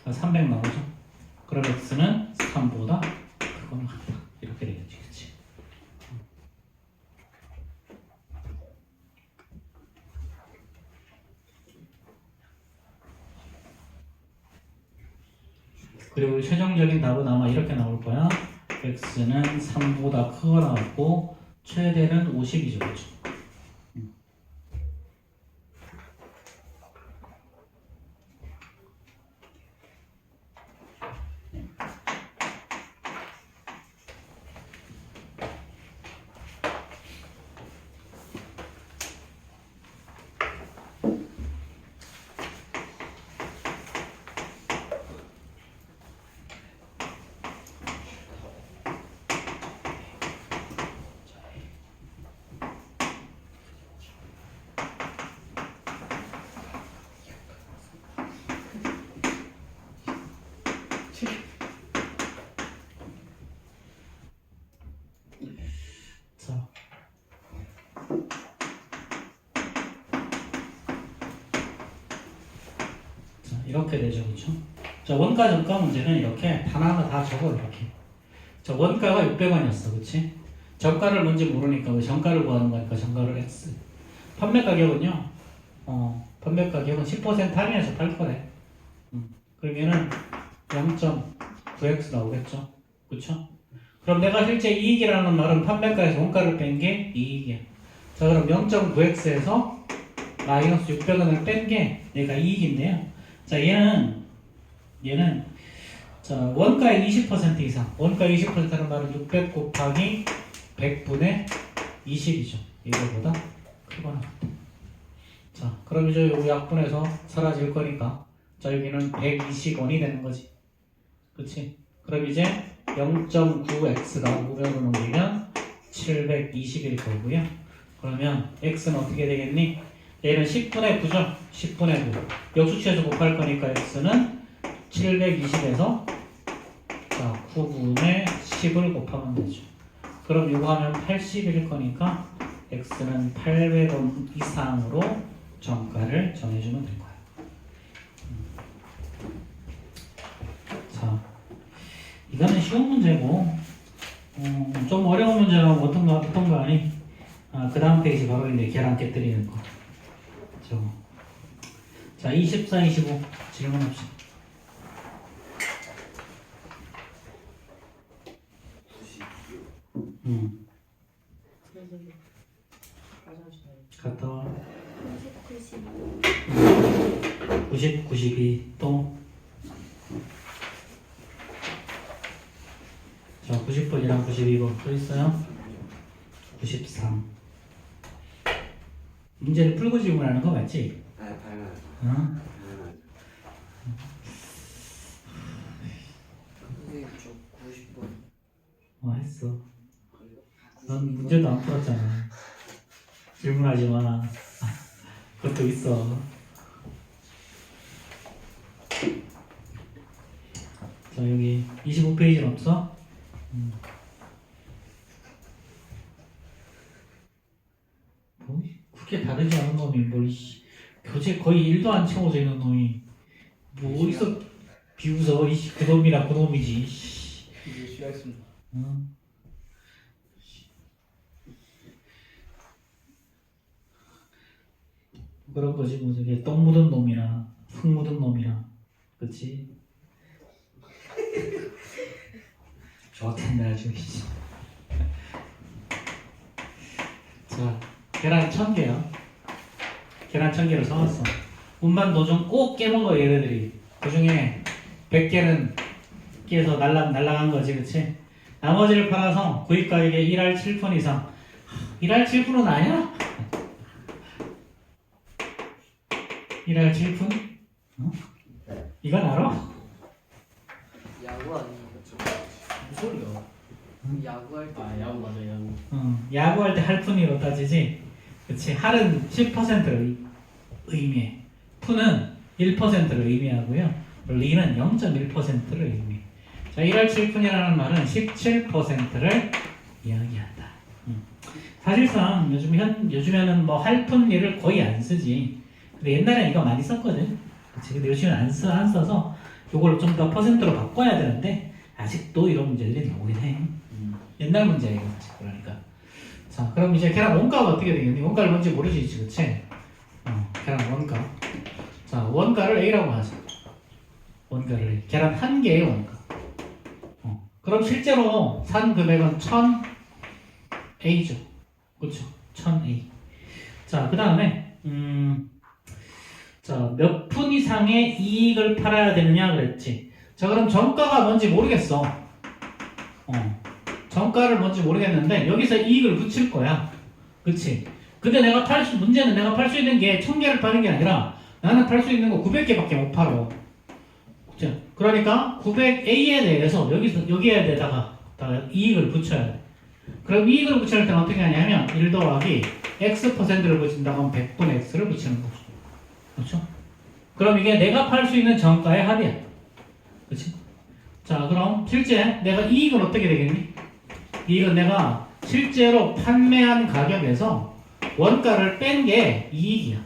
300 나오죠. 그럼 x는 3보다 크거나 같다. 이렇게 되겠지. 그치? 그리고 최종적인 답은 아마 이렇게 나올 거야. x는 3보다 크거나 같고 최대는 50이죠. 그렇죠? 자. 자, 이렇게 되죠. 그렇죠? 자, 원가 정가 문제는 이렇게 하나하나 다 적어 이렇게. 자, 원가가 600원이었어. 그렇지? 정가를 뭔지 모르니까 왜 정가를 구하는 거니까 정가를 X. 판매 가격은요. 판매 가격은 10% 할인해서 팔 거래. 그러면은 0.9x 나오겠죠. 그렇죠? 그럼 내가 실제 이익이라는 말은 판매가에서 원가를 뺀 게 이익이야. 자, 그럼 0.9x에서 마이너스 600원을 뺀 게 내가 이익인데요. 자, 얘는 자, 원가의 20% 이상. 원가 20%는 말은 600 곱하기 100분의 20이죠. 이거보다 크거나 같다. 자, 그럼 이제 여기 약분해서 사라질 거니까 자, 여기는 120원이 되는 거지. 그치? 그럼 이제 0.9x가 500을 옮기면 720일 거고요. 그러면 x는 어떻게 되겠니? 얘는 10분의 9죠. 10분의 9. 역수치에서 곱할 거니까 x는 720에서 자, 9분의 10을 곱하면 되죠. 그럼 이거 하면 80일 거니까 x는 800원 이상으로 정가를 정해주면 될 거예요. 자, 이거는 쉬운 문제고 좀 어려운 문제는 어떤 거 아니? 그 다음 페이지 바로 이제 계란 깨뜨리는 거. 저거. 자, 24, 25 질문합시다. 96. 갔다 와. 90, 90, 92 또. 자, 90번이랑 92번 또 있어요? 93. 문제를 풀고 질문하는 거 맞지? 아, 당연하죠. 어? 당연하죠. 선생님 저 90번 했어. 넌 문제도 안 풀었잖아. 질문하지 마. 그것도 있어. 자, 여기 25페이지는 없어? 뭐, 그렇게 다르지 않은 놈이 뭘 교재 거의 1도 안 채워져 있는 놈이 뭐 어디서 비웃어. 그 놈이랑 그 놈이지. 이제 쉬었습니다. 응? 그런 거지 뭐 저게 똥 묻은 놈이나 흙 묻은 놈이나 그치? 좋았겠네 아주. 자, 계란 1000개요. 계란 1000개를 사왔어. 운반 도중 꼭 깨먹어 얘네들이. 그 중에 100개는 깨서 날라간 거지, 그치? 나머지를 팔아서 구입가격의 1할 7푼 이상. 1할 7푼은 아니야? 1할 7푼? 어? 이건 알아? 야구 아니에요? 무슨 소리야? 야구할 때 아 야구 맞아 야구. 야구할 때 할푼이로 따지지? 그치? 할은 10%를 의미해. 푼은 1%를 의미하고요. 리는 0.1%를 의미해. 자, 1할 7푼이라는 말은 17%를 이야기한다. 사실상 요즘에는 뭐 할푼 리를 거의 안 쓰지. 근데 옛날에 이거 많이 썼거든. 그치? 근데 요즘은 안 써서 이걸 좀 더 퍼센트로 바꿔야 되는데 아직도 이런 문제들이 나오긴 해. 옛날 문제야 이거 사실. 그러니까. 자, 그럼 이제 계란 원가가 어떻게 되겠니? 원가를 뭔지 모르지, 그치? 계란 원가. 자, 원가를 A라고 하자. 원가를 내. 계란 한 개의 원가. 그럼 실제로 산 금액은 1000A죠. 그렇죠? 1000A. 자, 그 다음에 자, 몇 푼 이상의 이익을 팔아야 되느냐 그랬지. 자, 그럼 정가가 뭔지 모르겠어. 정가를 뭔지 모르겠는데 여기서 이익을 붙일 거야. 그치? 근데 문제는 내가 팔 수 있는 게 1000개를 파는 게 아니라 나는 팔 수 있는 거 900개밖에 못 팔어. 그쵸? 그러니까 900A에 대해서 여기에다가 이익을 붙여야 돼. 그럼 이익을 붙일 때는 어떻게 하냐면 1 더하기 X%를 붙인다고 하면 100분의 X를 붙이는 거죠. 그렇죠? 그럼 이게 내가 팔 수 있는 정가의 합이야. 그치? 자, 그럼 실제 내가 이익은 어떻게 되겠니? 이익은 내가 실제로 판매한 가격에서 원가를 뺀 게 이익이야.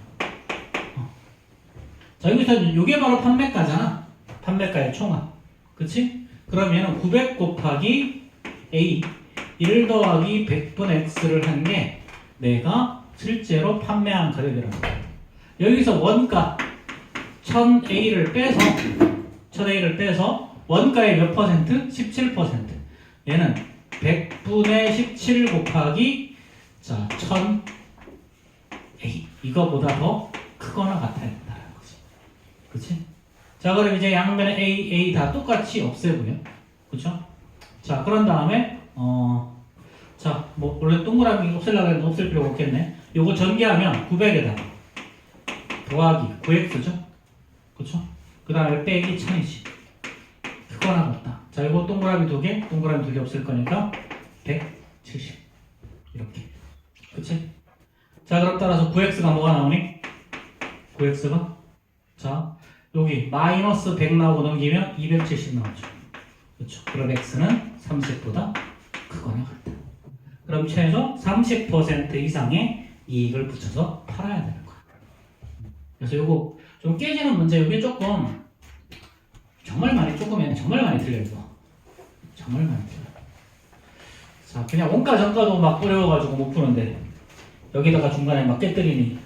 자, 여기서 이게 바로 판매가잖아. 판매가의 총합. 그치? 그러면 900 곱하기 A 1 더하기 100분의 X를 한 게 내가 실제로 판매한 가격이라고. 여기서 원가 1000A를 빼서 원가의 몇 퍼센트? 17%. 얘는 100분의 17 곱하기 자 1000A 이거보다 더 크거나 같아야 된다는 거지. 그치? 자, 그럼 이제 양면에 A 다 똑같이 없애고요. 그쵸? 자, 그런 다음에 자, 뭐 원래 동그라미 없애려고 했는데 없앨 필요가 없겠네. 요거 전개하면 900에다가 더하기 9x죠. 그쵸? 그 다음에 빼기 1000이지. 크거나 같다. 자, 이거 동그라미 두 개 없을 거니까 170 이렇게. 그치? 자, 그럼 따라서 9x가 뭐가 나오니? 9x가 자, 여기 마이너스 100 나오고 넘기면 270 나오죠. 그렇죠? 그럼 x는 30보다 크거나 같다. 그럼 최소 30% 이상의 이익을 붙여서 팔아야 되는 거야. 그래서 요거 좀 깨지는 문제, 이게 조금 정말 많이 틀려요. 이거. 정말 많이 틀려요. 자, 그냥 원가 정가도 막 어려워가지고 못 푸는데 여기다가 중간에 막 깨뜨리니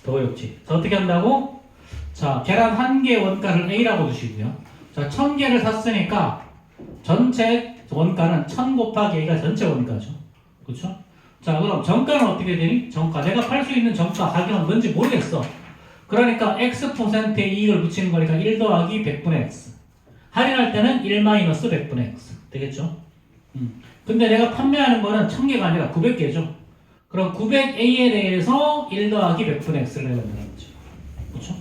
더 어렵지. 자, 어떻게 한다고? 자, 계란 한 개 원가를 A라고 두시고요. 자, 1000개를 샀으니까 전체 원가는 1000 곱하기 A가 전체 원가죠. 그렇죠? 자, 그럼 정가는 어떻게 되니? 정가. 내가 팔 수 있는 정가 가격은 뭔지 모르겠어. 그러니까 X%의 이익을 붙이는 거니까 1 더하기 100분의 X. 할인할 때는 1 마이너스 100분의 X. 되겠죠? 근데 내가 판매하는 거는 1000개가 아니라 900개죠. 그럼 900A에 대해서 1 더하기 100분의 X를 해야 된다는 거죠. 그렇죠?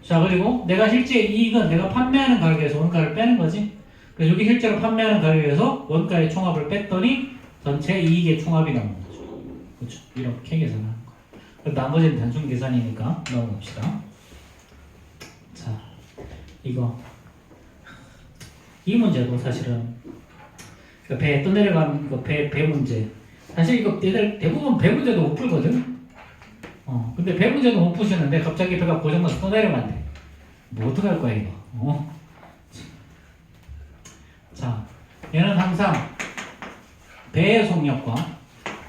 자, 그리고 내가 실제 이익은 내가 판매하는 가격에서 원가를 빼는 거지. 그래서 여기 실제로 판매하는 가격에서 원가의 총합을 뺐더니 전체 이익의 총합이 나오는 거죠. 그렇죠? 이렇게 계산하는 거예요. 그럼 나머지는 단순 계산이니까 넘어갑시다. 자, 이 문제도 사실은 배 떠내려가는 거 배 문제. 사실 이거 대부분 배 문제도 못 풀거든. 근데 배 문제도 못 푸시는데 갑자기 배가 고장나서 떠내려간대. 뭐 어떡할 거야 이거. 자, 얘는 항상 배의 속력과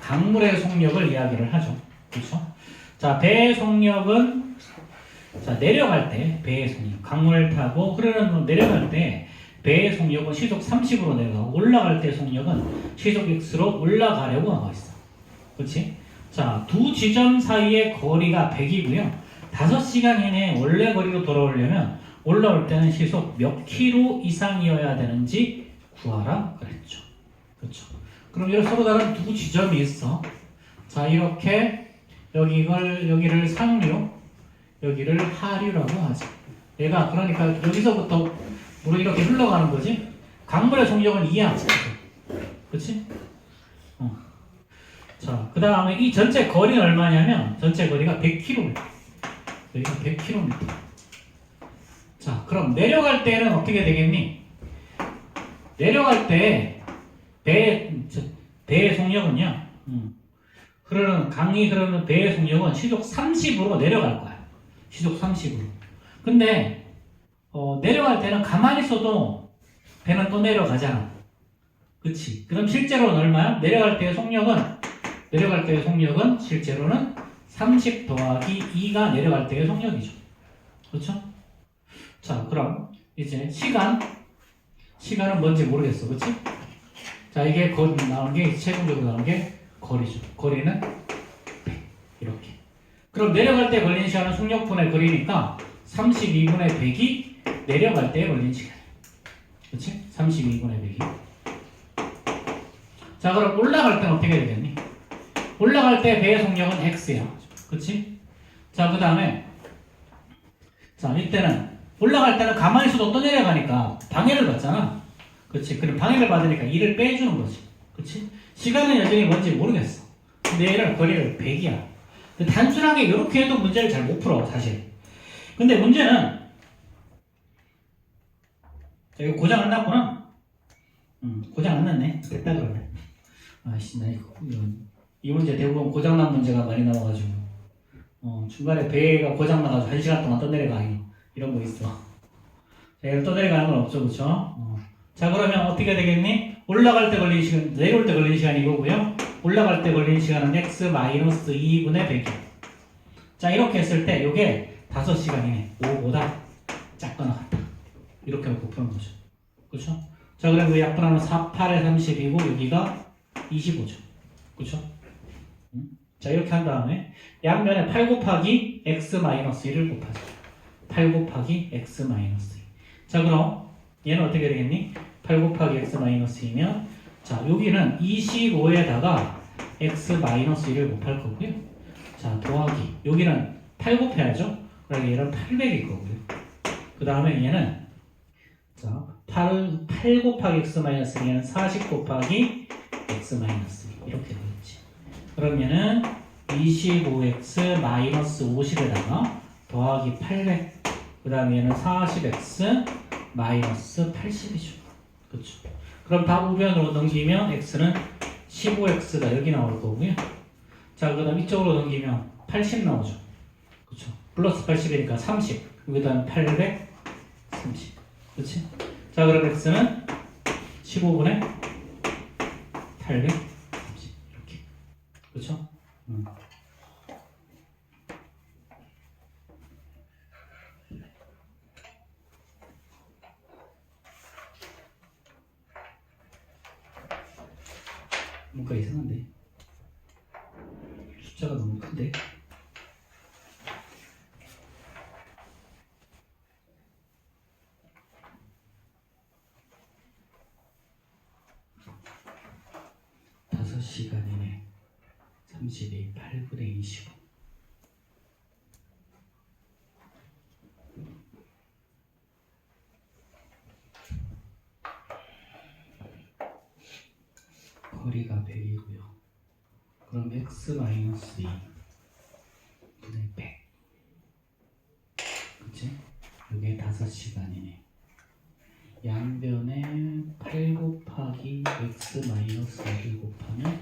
강물의 속력을 이야기를 하죠. 그렇죠? 자, 배의 속력은 자, 내려갈 때 배의 속력, 강물을 타고 흐르는 내려갈 때 배의 속력은 시속 30으로 내려가고 올라갈 때 속력은 시속 x로 올라가려고 하고 있어. 그렇지? 자, 두 지점 사이의 거리가 100이고요. 5시간 이내에 원래 거리로 돌아오려면 올라올 때는 시속 몇 킬로 이상이어야 되는지 구하라 그랬죠. 그렇죠? 그럼 이렇게 서로 다른 두 지점이 있어. 자, 이렇게 여기를 상류, 여기를 하류라고 하죠. 얘가 그러니까 여기서부터 물이 이렇게 흘러가는 거지. 강물의 속력은 2야. 그렇지? 자, 그 다음에 이 전체 거리는 얼마냐면 전체 거리가 100km. 여기가 100km. 자, 그럼 내려갈 때는 어떻게 되겠니? 내려갈 때 배의 속력은요. 강이 흐르는 배의 속력은 시속 30으로 내려갈 거야. 시속 30으로. 근데 내려갈 때는 가만히 있어도 배는 또 내려가잖아. 그치? 그럼 실제로는 얼마야? 내려갈 때의 속력은 실제로는 30 더하기 2가 내려갈 때의 속력이죠. 그렇죠? 자, 그럼 이제 시간은 뭔지 모르겠어, 그렇지? 자, 이게 나온 게 최종적으로 나온 게 거리죠. 거리는 100 이렇게. 그럼 내려갈 때 걸린 시간은 속력분의 거리니까 32분의 100이 내려갈 때 걸린 시간. 그렇지? 32분의 100이. 자, 그럼 올라갈 때는 어떻게 되겠니? 올라갈 때 배의 속력은 x야. 그렇지? 자, 그 다음에 자, 이때는 올라갈 때는 가만히 있어도 또 내려가니까 방해를 받잖아. 그렇지? 그럼 방해를 받으니까 2를 빼주는 거지. 그렇지? 시간은 여전히 뭔지 모르겠어. 근데 얘를 거리를 100이야. 단순하게 이렇게 해도 문제를 잘 못 풀어, 사실. 근데 문제는 자, 이거 고장 안 났구나. 고장 안 났네. 됐다 그러네. 아씨, 나 이 문제 대부분 고장 난 문제가 많이 나와가지고 중간에 배가 고장 나가지고 1시간 동안 떠내려가 이런 거 있어. 자, 얘를 떠내려가는 건 없죠, 그렇죠? 자, 그러면 어떻게 되겠니? 올라갈 때 걸리는 시간, 내려올 때 걸리는 시간이 이거고요. 올라갈 때 걸리는 시간은 x-2분의 100이야. 자, 이렇게 했을 때 이게 5시간이네. 5보다 작거나 같다. 이렇게 놓고 푸는 거죠. 그렇죠? 자, 그럼 약분하면 4, 8에 30이고 여기가 25죠. 그렇죠? 자, 이렇게 한 다음에 양면에 8 곱하기 x-1을 곱하죠. 8 곱하기 x-2. 자, 그럼 얘는 어떻게 되겠니? 8 곱하기 x-2면 자, 여기는 25에다가 x-1을 곱할 거고요. 자, 더하기 여기는 8 곱해야죠. 그러니까 얘는 800일 거고요. 그 다음에 얘는 자, 8 곱하기 x-2는 40 곱하기 x-2 이렇게 되겠지. 그러면은 25x 50에다가 더하기 800 그 다음에 얘는 40x 마이너스 80이죠. 그렇죠. 그럼 다 우변으로 넘기면 x는 15x가 여기 나올 거고요. 자, 그 다음 이쪽으로 넘기면 80 나오죠. 그렇죠. 플러스 80이니까 30 여기다 830 그렇지? 자, 그럼 x는 15분의 830 이렇게. 그렇죠? 뭔가 이상한데? 숫자가 너무 큰데? 다섯 시간이네. 32, 8분의 25. 거리가 100이고요. 그럼 x-2 분의 100. 그치? 이게 5시간이네. 양변에 8 곱하기 x-1을 곱하면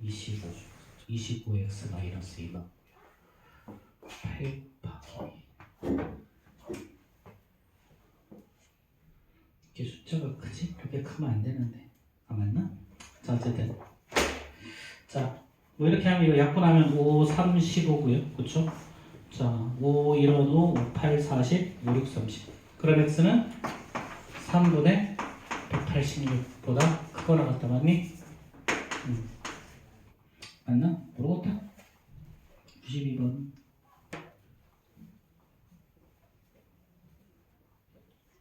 25죠. 25x-2가 8 곱하기 이게 숫자가 크지? 이렇게 크면 안 되는데. 아, 맞나? 자, 어쨌든 자, 뭐 이렇게 하면 이거 약분하면 5, 3, 15고요. 그쵸? 자, 5, 1, 5, 5, 8, 40, 5, 6, 30. 그럼 x는 3분의 186보다 크거나 같다. 맞니? 맞나? 모르겠다. 92번.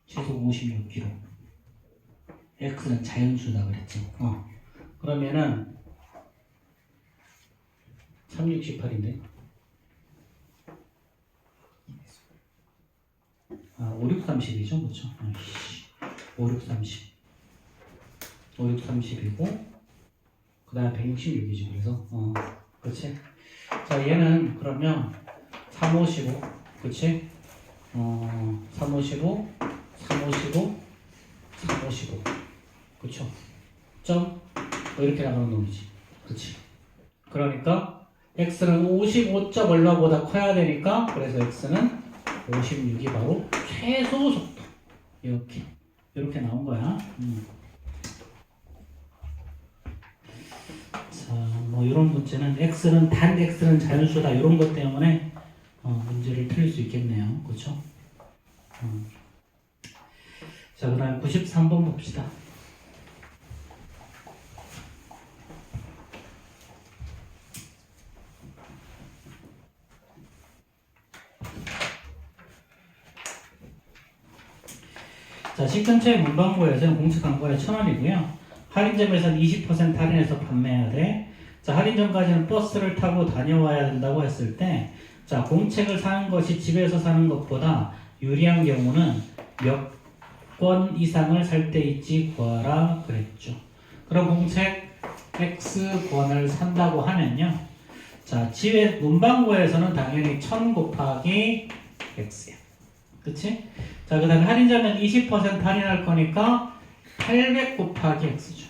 시속 56km. x는 자연수다 그랬지. 그러면은 368인데. 5, 6, 30이죠, 그렇죠? 5, 6, 30. 5, 6, 30이고, 그 다음에 166이지, 그래서, 그렇지? 자, 얘는 그러면 3, 5, 15, 그렇지? 3, 5, 15, 3, 5, 15, 3, 5, 15. 그렇죠? 점? 이렇게 나가는 놈이지. 그렇지? 그러니까, x는 55점 얼마보다 커야 되니까, 그래서 x는 56이 바로 최소 속도. 이렇게 나온 거야. 자, 뭐 이런 문제는 단 x는 자연수다 이런 것 때문에 문제를 틀릴 수 있겠네요. 그렇죠? 자, 그 다음에 93번 봅시다. 자, 식근처의 문방구에서는 공식 광고에 1,000원이고요. 할인점에서는 20% 할인해서 판매해야 돼. 자, 할인점까지는 버스를 타고 다녀와야 된다고 했을 때, 자, 공책을 사는 것이 집에서 사는 것보다 유리한 경우는 몇 권 이상을 살 때 있지 구하라 그랬죠. 그럼 공책 X권을 산다고 하면요. 자, 집에 문방구에서는 당연히 1000 곱하기 X야. 그치? 자, 그 다음에 할인점은 20% 할인할 거니까 800 곱하기 X죠.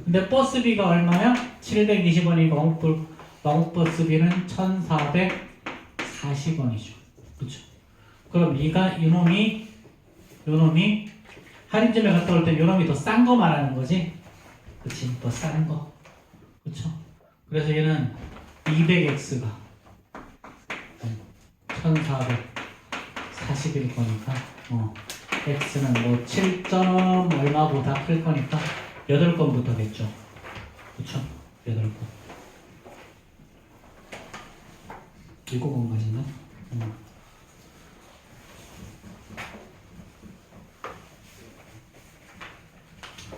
근데 버스비가 얼마야? 720원이고 왕복버스비는 1440원이죠. 그쵸? 그럼 요놈이 할인점에 갔다 올 때 요놈이 더 싼 거 말하는 거지? 그치? 더 싼 거. 그쵸? 그래서 얘는 200X가 1440일 거니까 X는 뭐 7점 얼마보다 클 거니까 8건부터겠죠. 그쵸? 8건. 7건까지인가?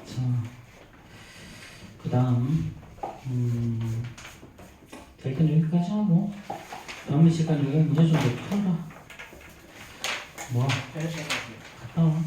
자, 그 다음 자, 일단 여기까지 하고 다음 시간 요거 문제 좀 더 풀어봐. 뭐 갔다 와.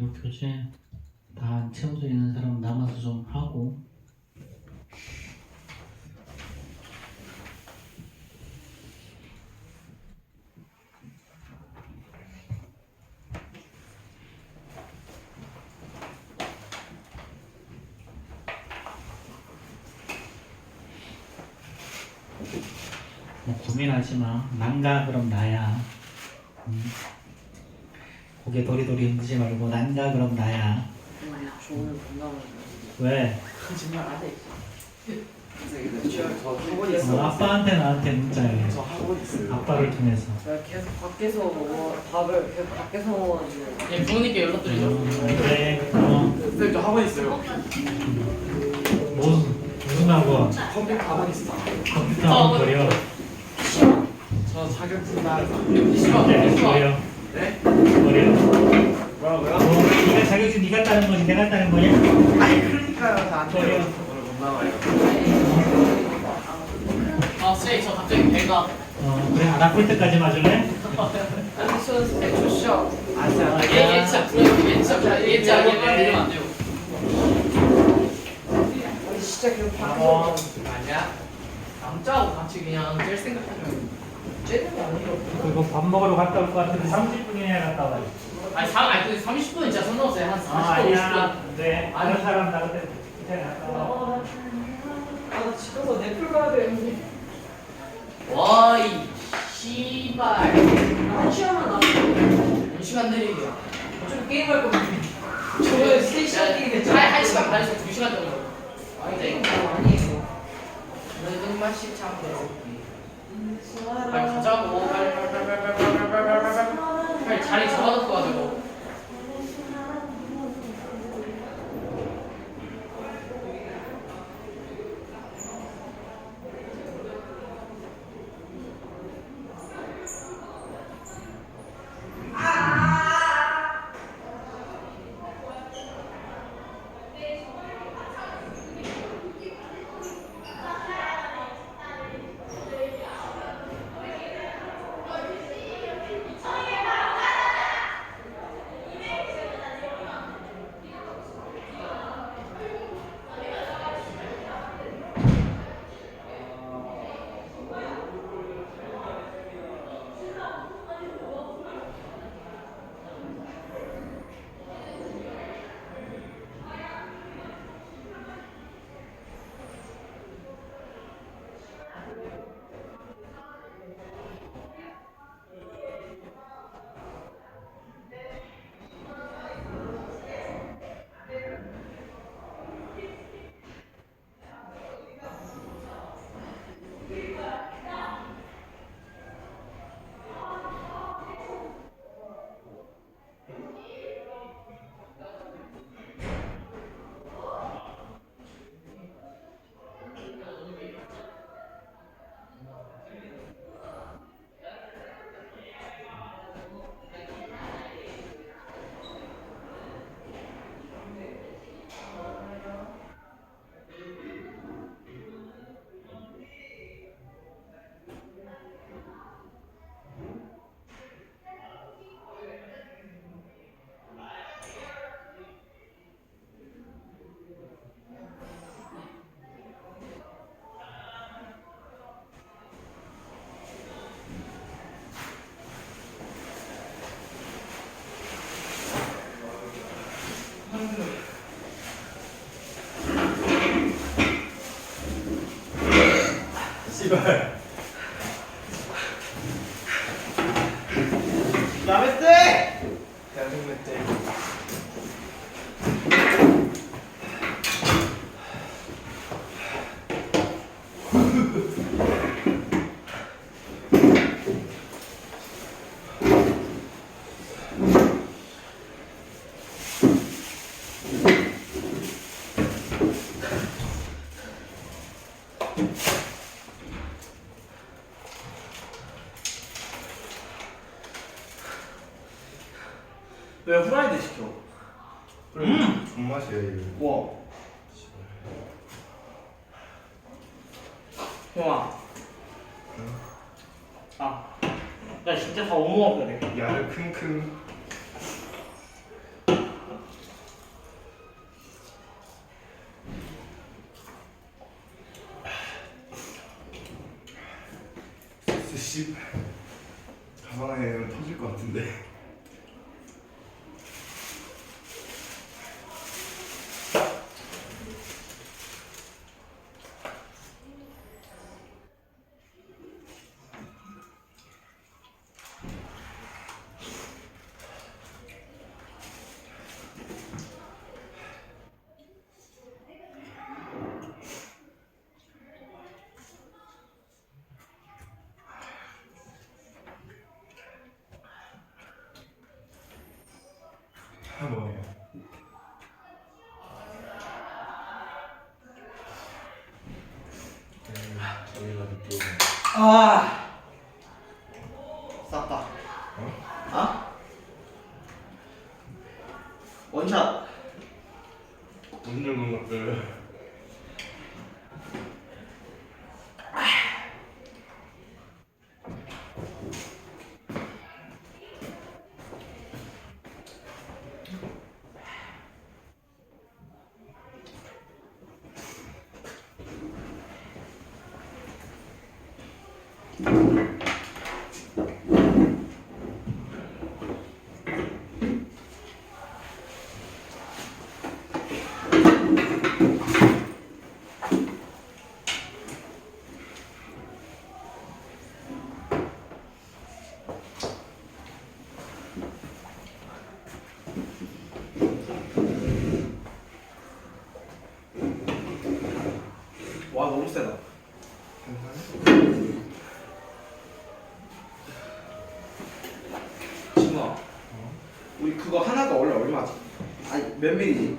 교재 다 안 채워져 있는 사람 남아서 좀 하고. 뭐 고민하지 마. 난가 그럼 나야. 고개 도리도리 흔들지 말고 난가 그럼 나야. 좋은 건강을 왜? 거짓말 안 해. 선생님 저 학원 있어요. 아빠한테 나한테 문자해. 저 학원 있어요. 아빠를 통해서. 내가 계속 밖에서 밥을 계속 밖에서 먹어가지고 예, 부모님께 연락드리죠. 그래. 선생님 저 학원 있어요. 무슨 학원? 컴퓨터 학원 있어. 컴퓨터 학원 거려. 저 자격 준다해서. 네, 거려. 네? 거려. 뭐라고요? 네가 자격증 네가 따는 거지 내가 따는 거냐? 아니 그러니까요. 다안 거려. 돼요. 오늘 못 나와요. 아, 쌤, 저 갑자기 배가. 그래 안 아플 때까지 맞을래? 아니 선생님 좋죠. 아니야. 얘 진짜 불러요. 얘 진짜 얘만 이러면 안 돼요. 아니 진짜 그냥 밖에서 아니야. 남자하고 같이 그냥 뗄 생각하면. 쟤는 아니에요. 그리고 밥 먹으러 갔다 올 것 같은데 30분이나 갔다 와요. 아니, 근데 30분은 진짜 선 넘었어요. 한 40분, 50분. 아니야. 네. 아는 사람 나올 때 그때 갔다 와. 아 집에서 넷플 봐야 되는데 와, 이 씨발. 한 시간만 남았어. 시간 내리기야. 어차피 게임할 거면 저번에 3시간 게임했죠. 한 시간 반에서 2시간 정도. 아니 이거 뭐 아니에요. 너는 맛이 참 그렇지. 빨리 가자고. 빨리 자리 잡아놓고 가자고. 씨발. 남의 때. 대한민국 때. 왜 후라이드 시켜? 존맛이야 이거. 와. 형아. 아. 나 진짜 다 못 먹었거든. 야를 킁킁. 씨. 가방에 터질 것 같은데. 뭐예요? 저희가 느끼고 아 쌌다. 어? 아? 원샷. 오늘 먹는 것들 와 너무 세다. 진아, 우리 그거 하나가 원래 얼마지? 아니 몇 밀리지?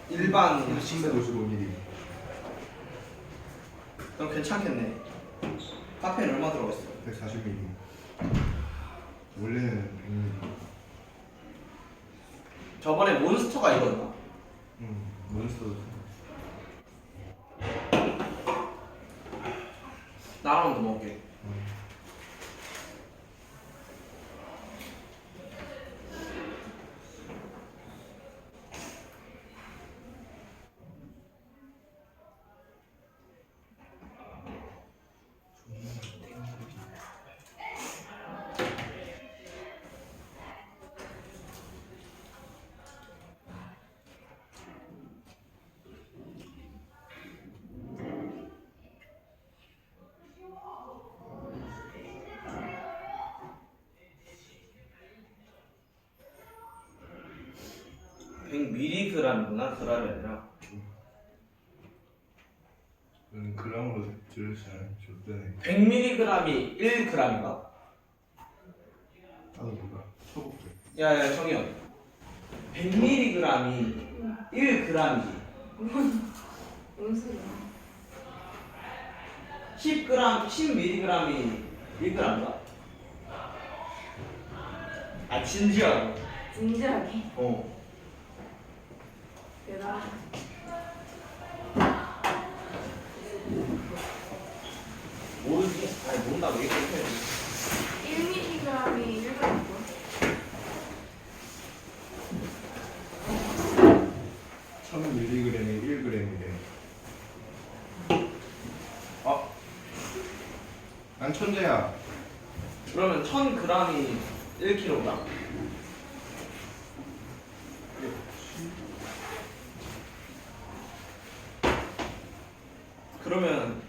일반 1055mm. 그럼 괜찮겠네. 카페인 얼마 들어갔어? 140mm. 원래는 100mm. 저번에 몬스터가 이거였나? 몬스터도 나 하나만 더 먹을게. (100mg이구나) 그람이 아니라. 그람으로 들으시면 좋대네. 100mg이 1g인가? 나도 몰라. 쳐볼게. 야야 정현, 100mg이 1g이지. 뭔 소리야? 10g, 10mg이 1g인가? 아 진지하게. 진지하게. 어. 대단하다. 모르지? 아니 모른다고 얘기해. 1mg이 1g이고. 1000mg에 1g이래. 난 천재야. 그러면 1000g이 1kg. 그러면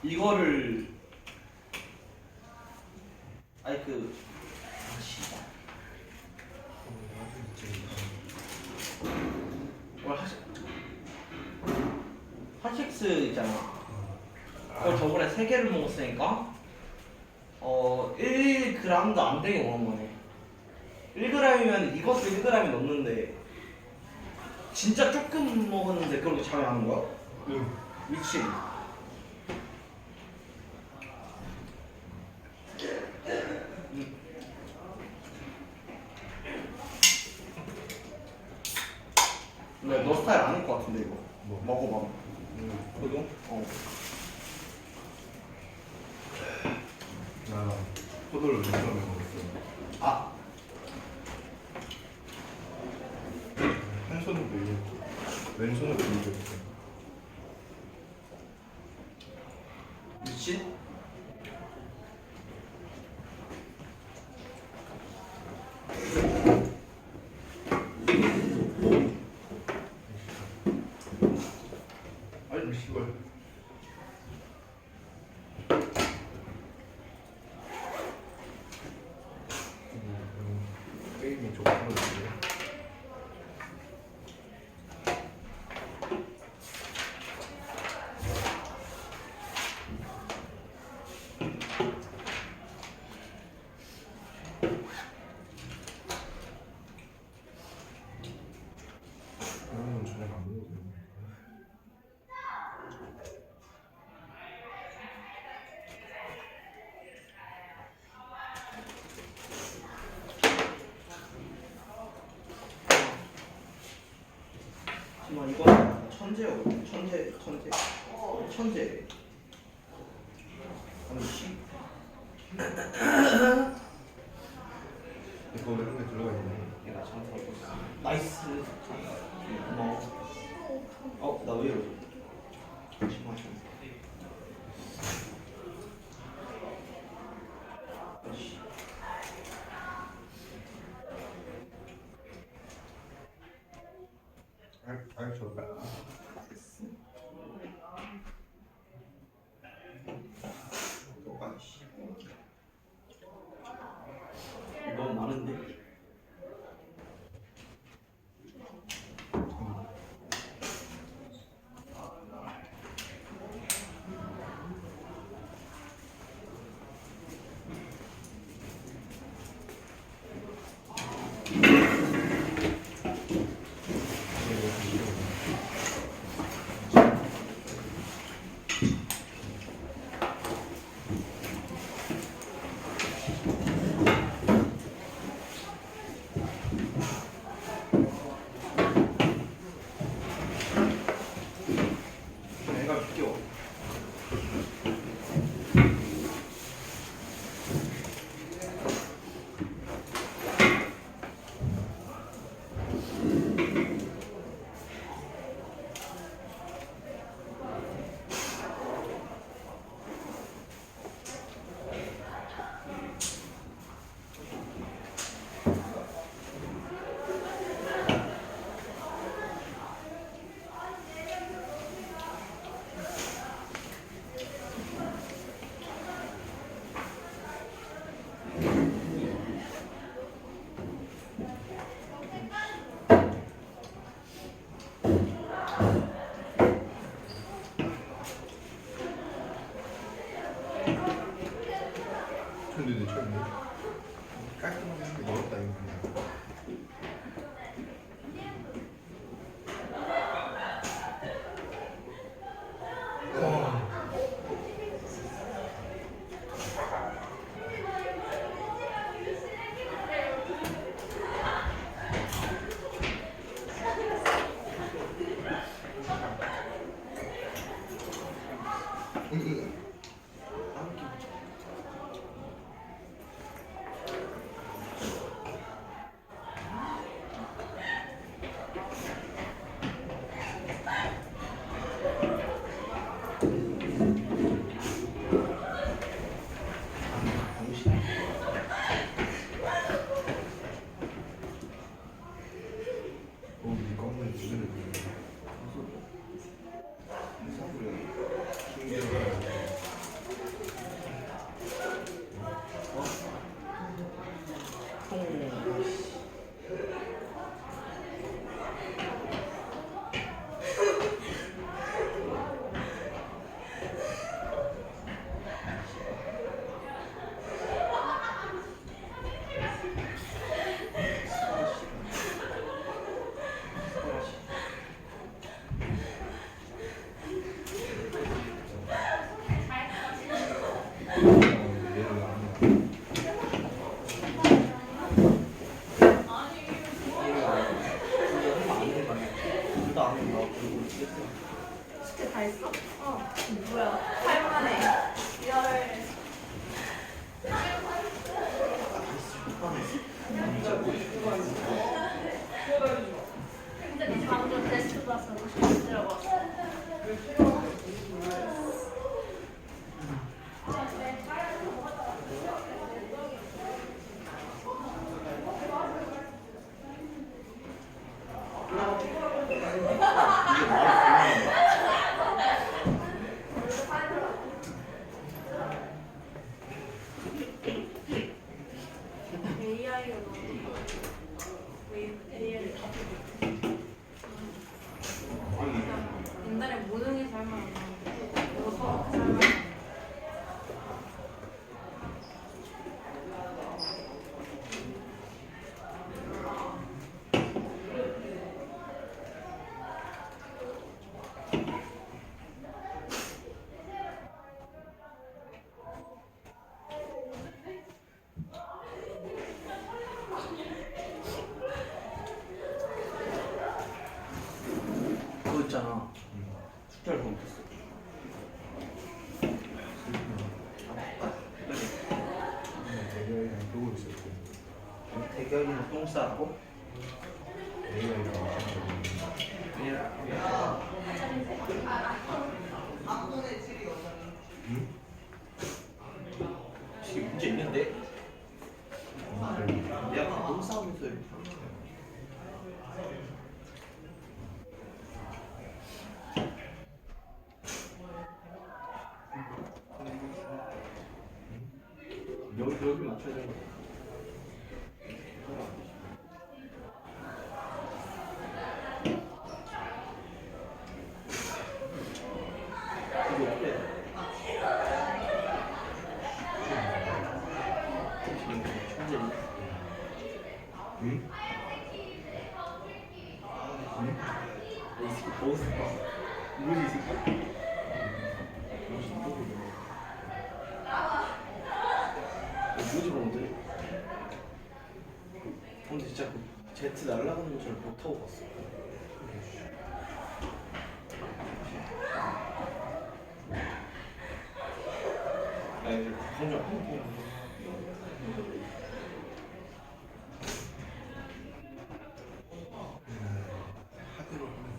이거를 아니 그 씨발 하식스 있잖아. 그걸 저번에 3개를 먹었으니까 1g도 안 되게 먹은 거네. 1g이면 이것도 1g이 넘는데 진짜 조금 먹었는데 그렇게 잠이 안 오는 거야? 응. 미친. 근데 너 스타일 아닐 것 같은데 이거. 뭐? 먹어봐. 포도? 어. 나 포도를 처음에 먹었어. 아, 한 손으로 밀고 왼손으로 밀고 있어. 미친? 하지만 이건 천재거든. 천재. 아니 씨. 거기 한개 들어가 있네. 내가 천사고 있어. 나이스. 고마워. 나 왜 이러지? 잠시만. 아이씨. 좋다. 아이씨. 너무 많은데? 내가 비켜. 천재네. 깔끔하게 한개 넣었다 이거 그냥. 껌을 두개를 숙제 다 했어? 뭐야? 할만해. 열. 근데 네 방금 테스트 봤어. 들어봤어. 옛날에 모능이 살만 못했잖아. 숙제를 더 못했어. 대결이랑 보고 있었고 대결이는 똥 싸고. AI가 지금 문제 있는데? 내가 똥 싸면서 이렇게. 여기 맞춰야 되는 거야. 이거 어때? 천재니? 응? 이 새끼 먹었을까? 뭐지 이 새끼? 뭐지 보는데? 근데 진짜 그 제트 날아가는 거 잘 못 타고 갔어. 나 이제 강조 한 번. 하기로 하면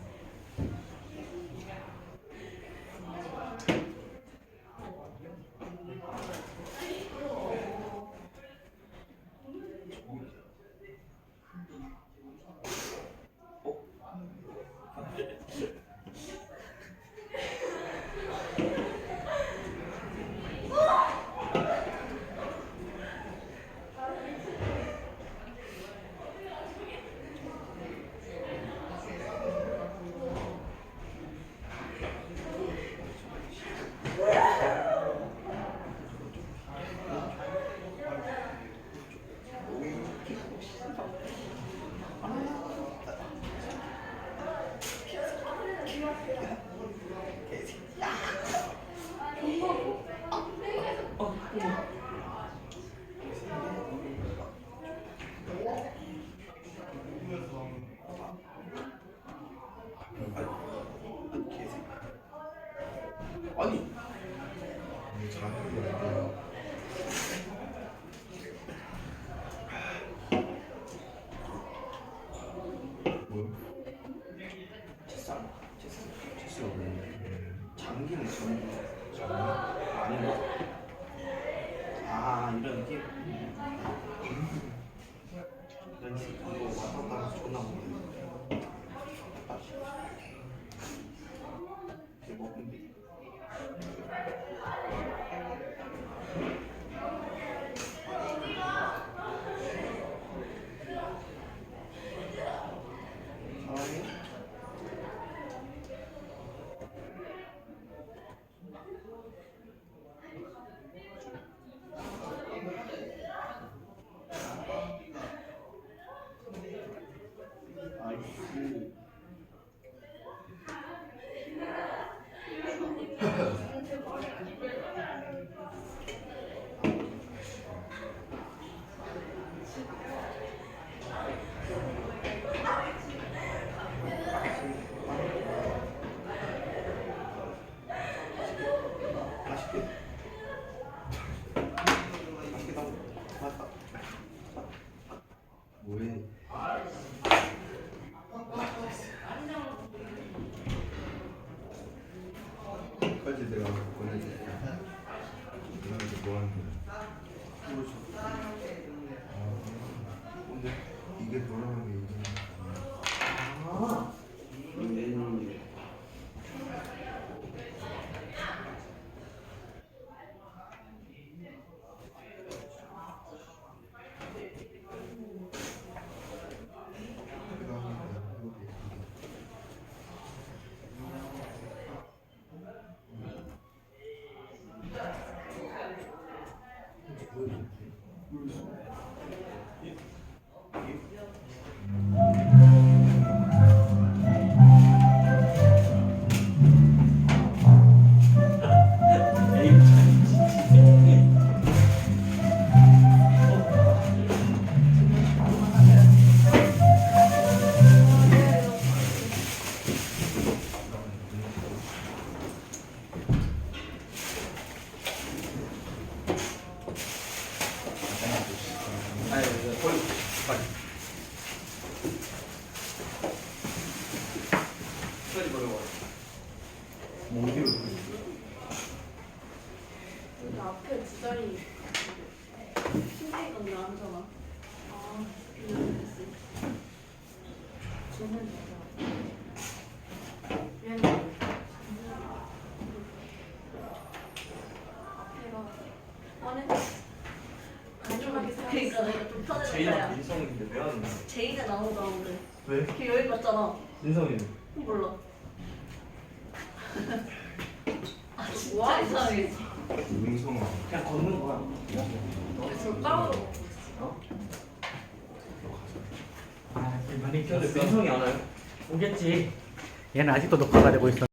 아니 잘하는 거야. 뭐? 체스가 왜 장기는 장기 아닌가? 아 이런 느낌? 이런 새끼 이거 왔다 갔다 하면서 존나 못해. 이게 먹은데 사랑해? 나이스. 맛있게. 맛있게 담. 맛있다. 뭐해? 까지 내가 보내줄게. 너는 이제 뭐 하는 거야? 뭐지? 뭔데? 이게 돌아가는 게 이게 아. 메뉴. 내가 하는 거야. 이게. 보여줄게. 어디까지 걸어가? 뭐 어디로 여기 앞에 두 자리 힘든 건데 앉아나. 아, 이해했어. 쟤는 뭐야? 얘는 앞에가 안에 안쪽하게 그러니까 내가 좀 편해졌어요. 제이랑 민성인데 왜 하는 거야? 제이는 안 오잖아 오늘. 왜? 걔 여기 갔잖아. 민성이는? 몰라. 아 뭐 진짜 하는 이상해. 민성아 그냥 걷는 거야. 저 따로 먹고 아, 많이 근데 민성이 안 와요? 오겠지. 얘는 아직도 녹화가 되고 있어.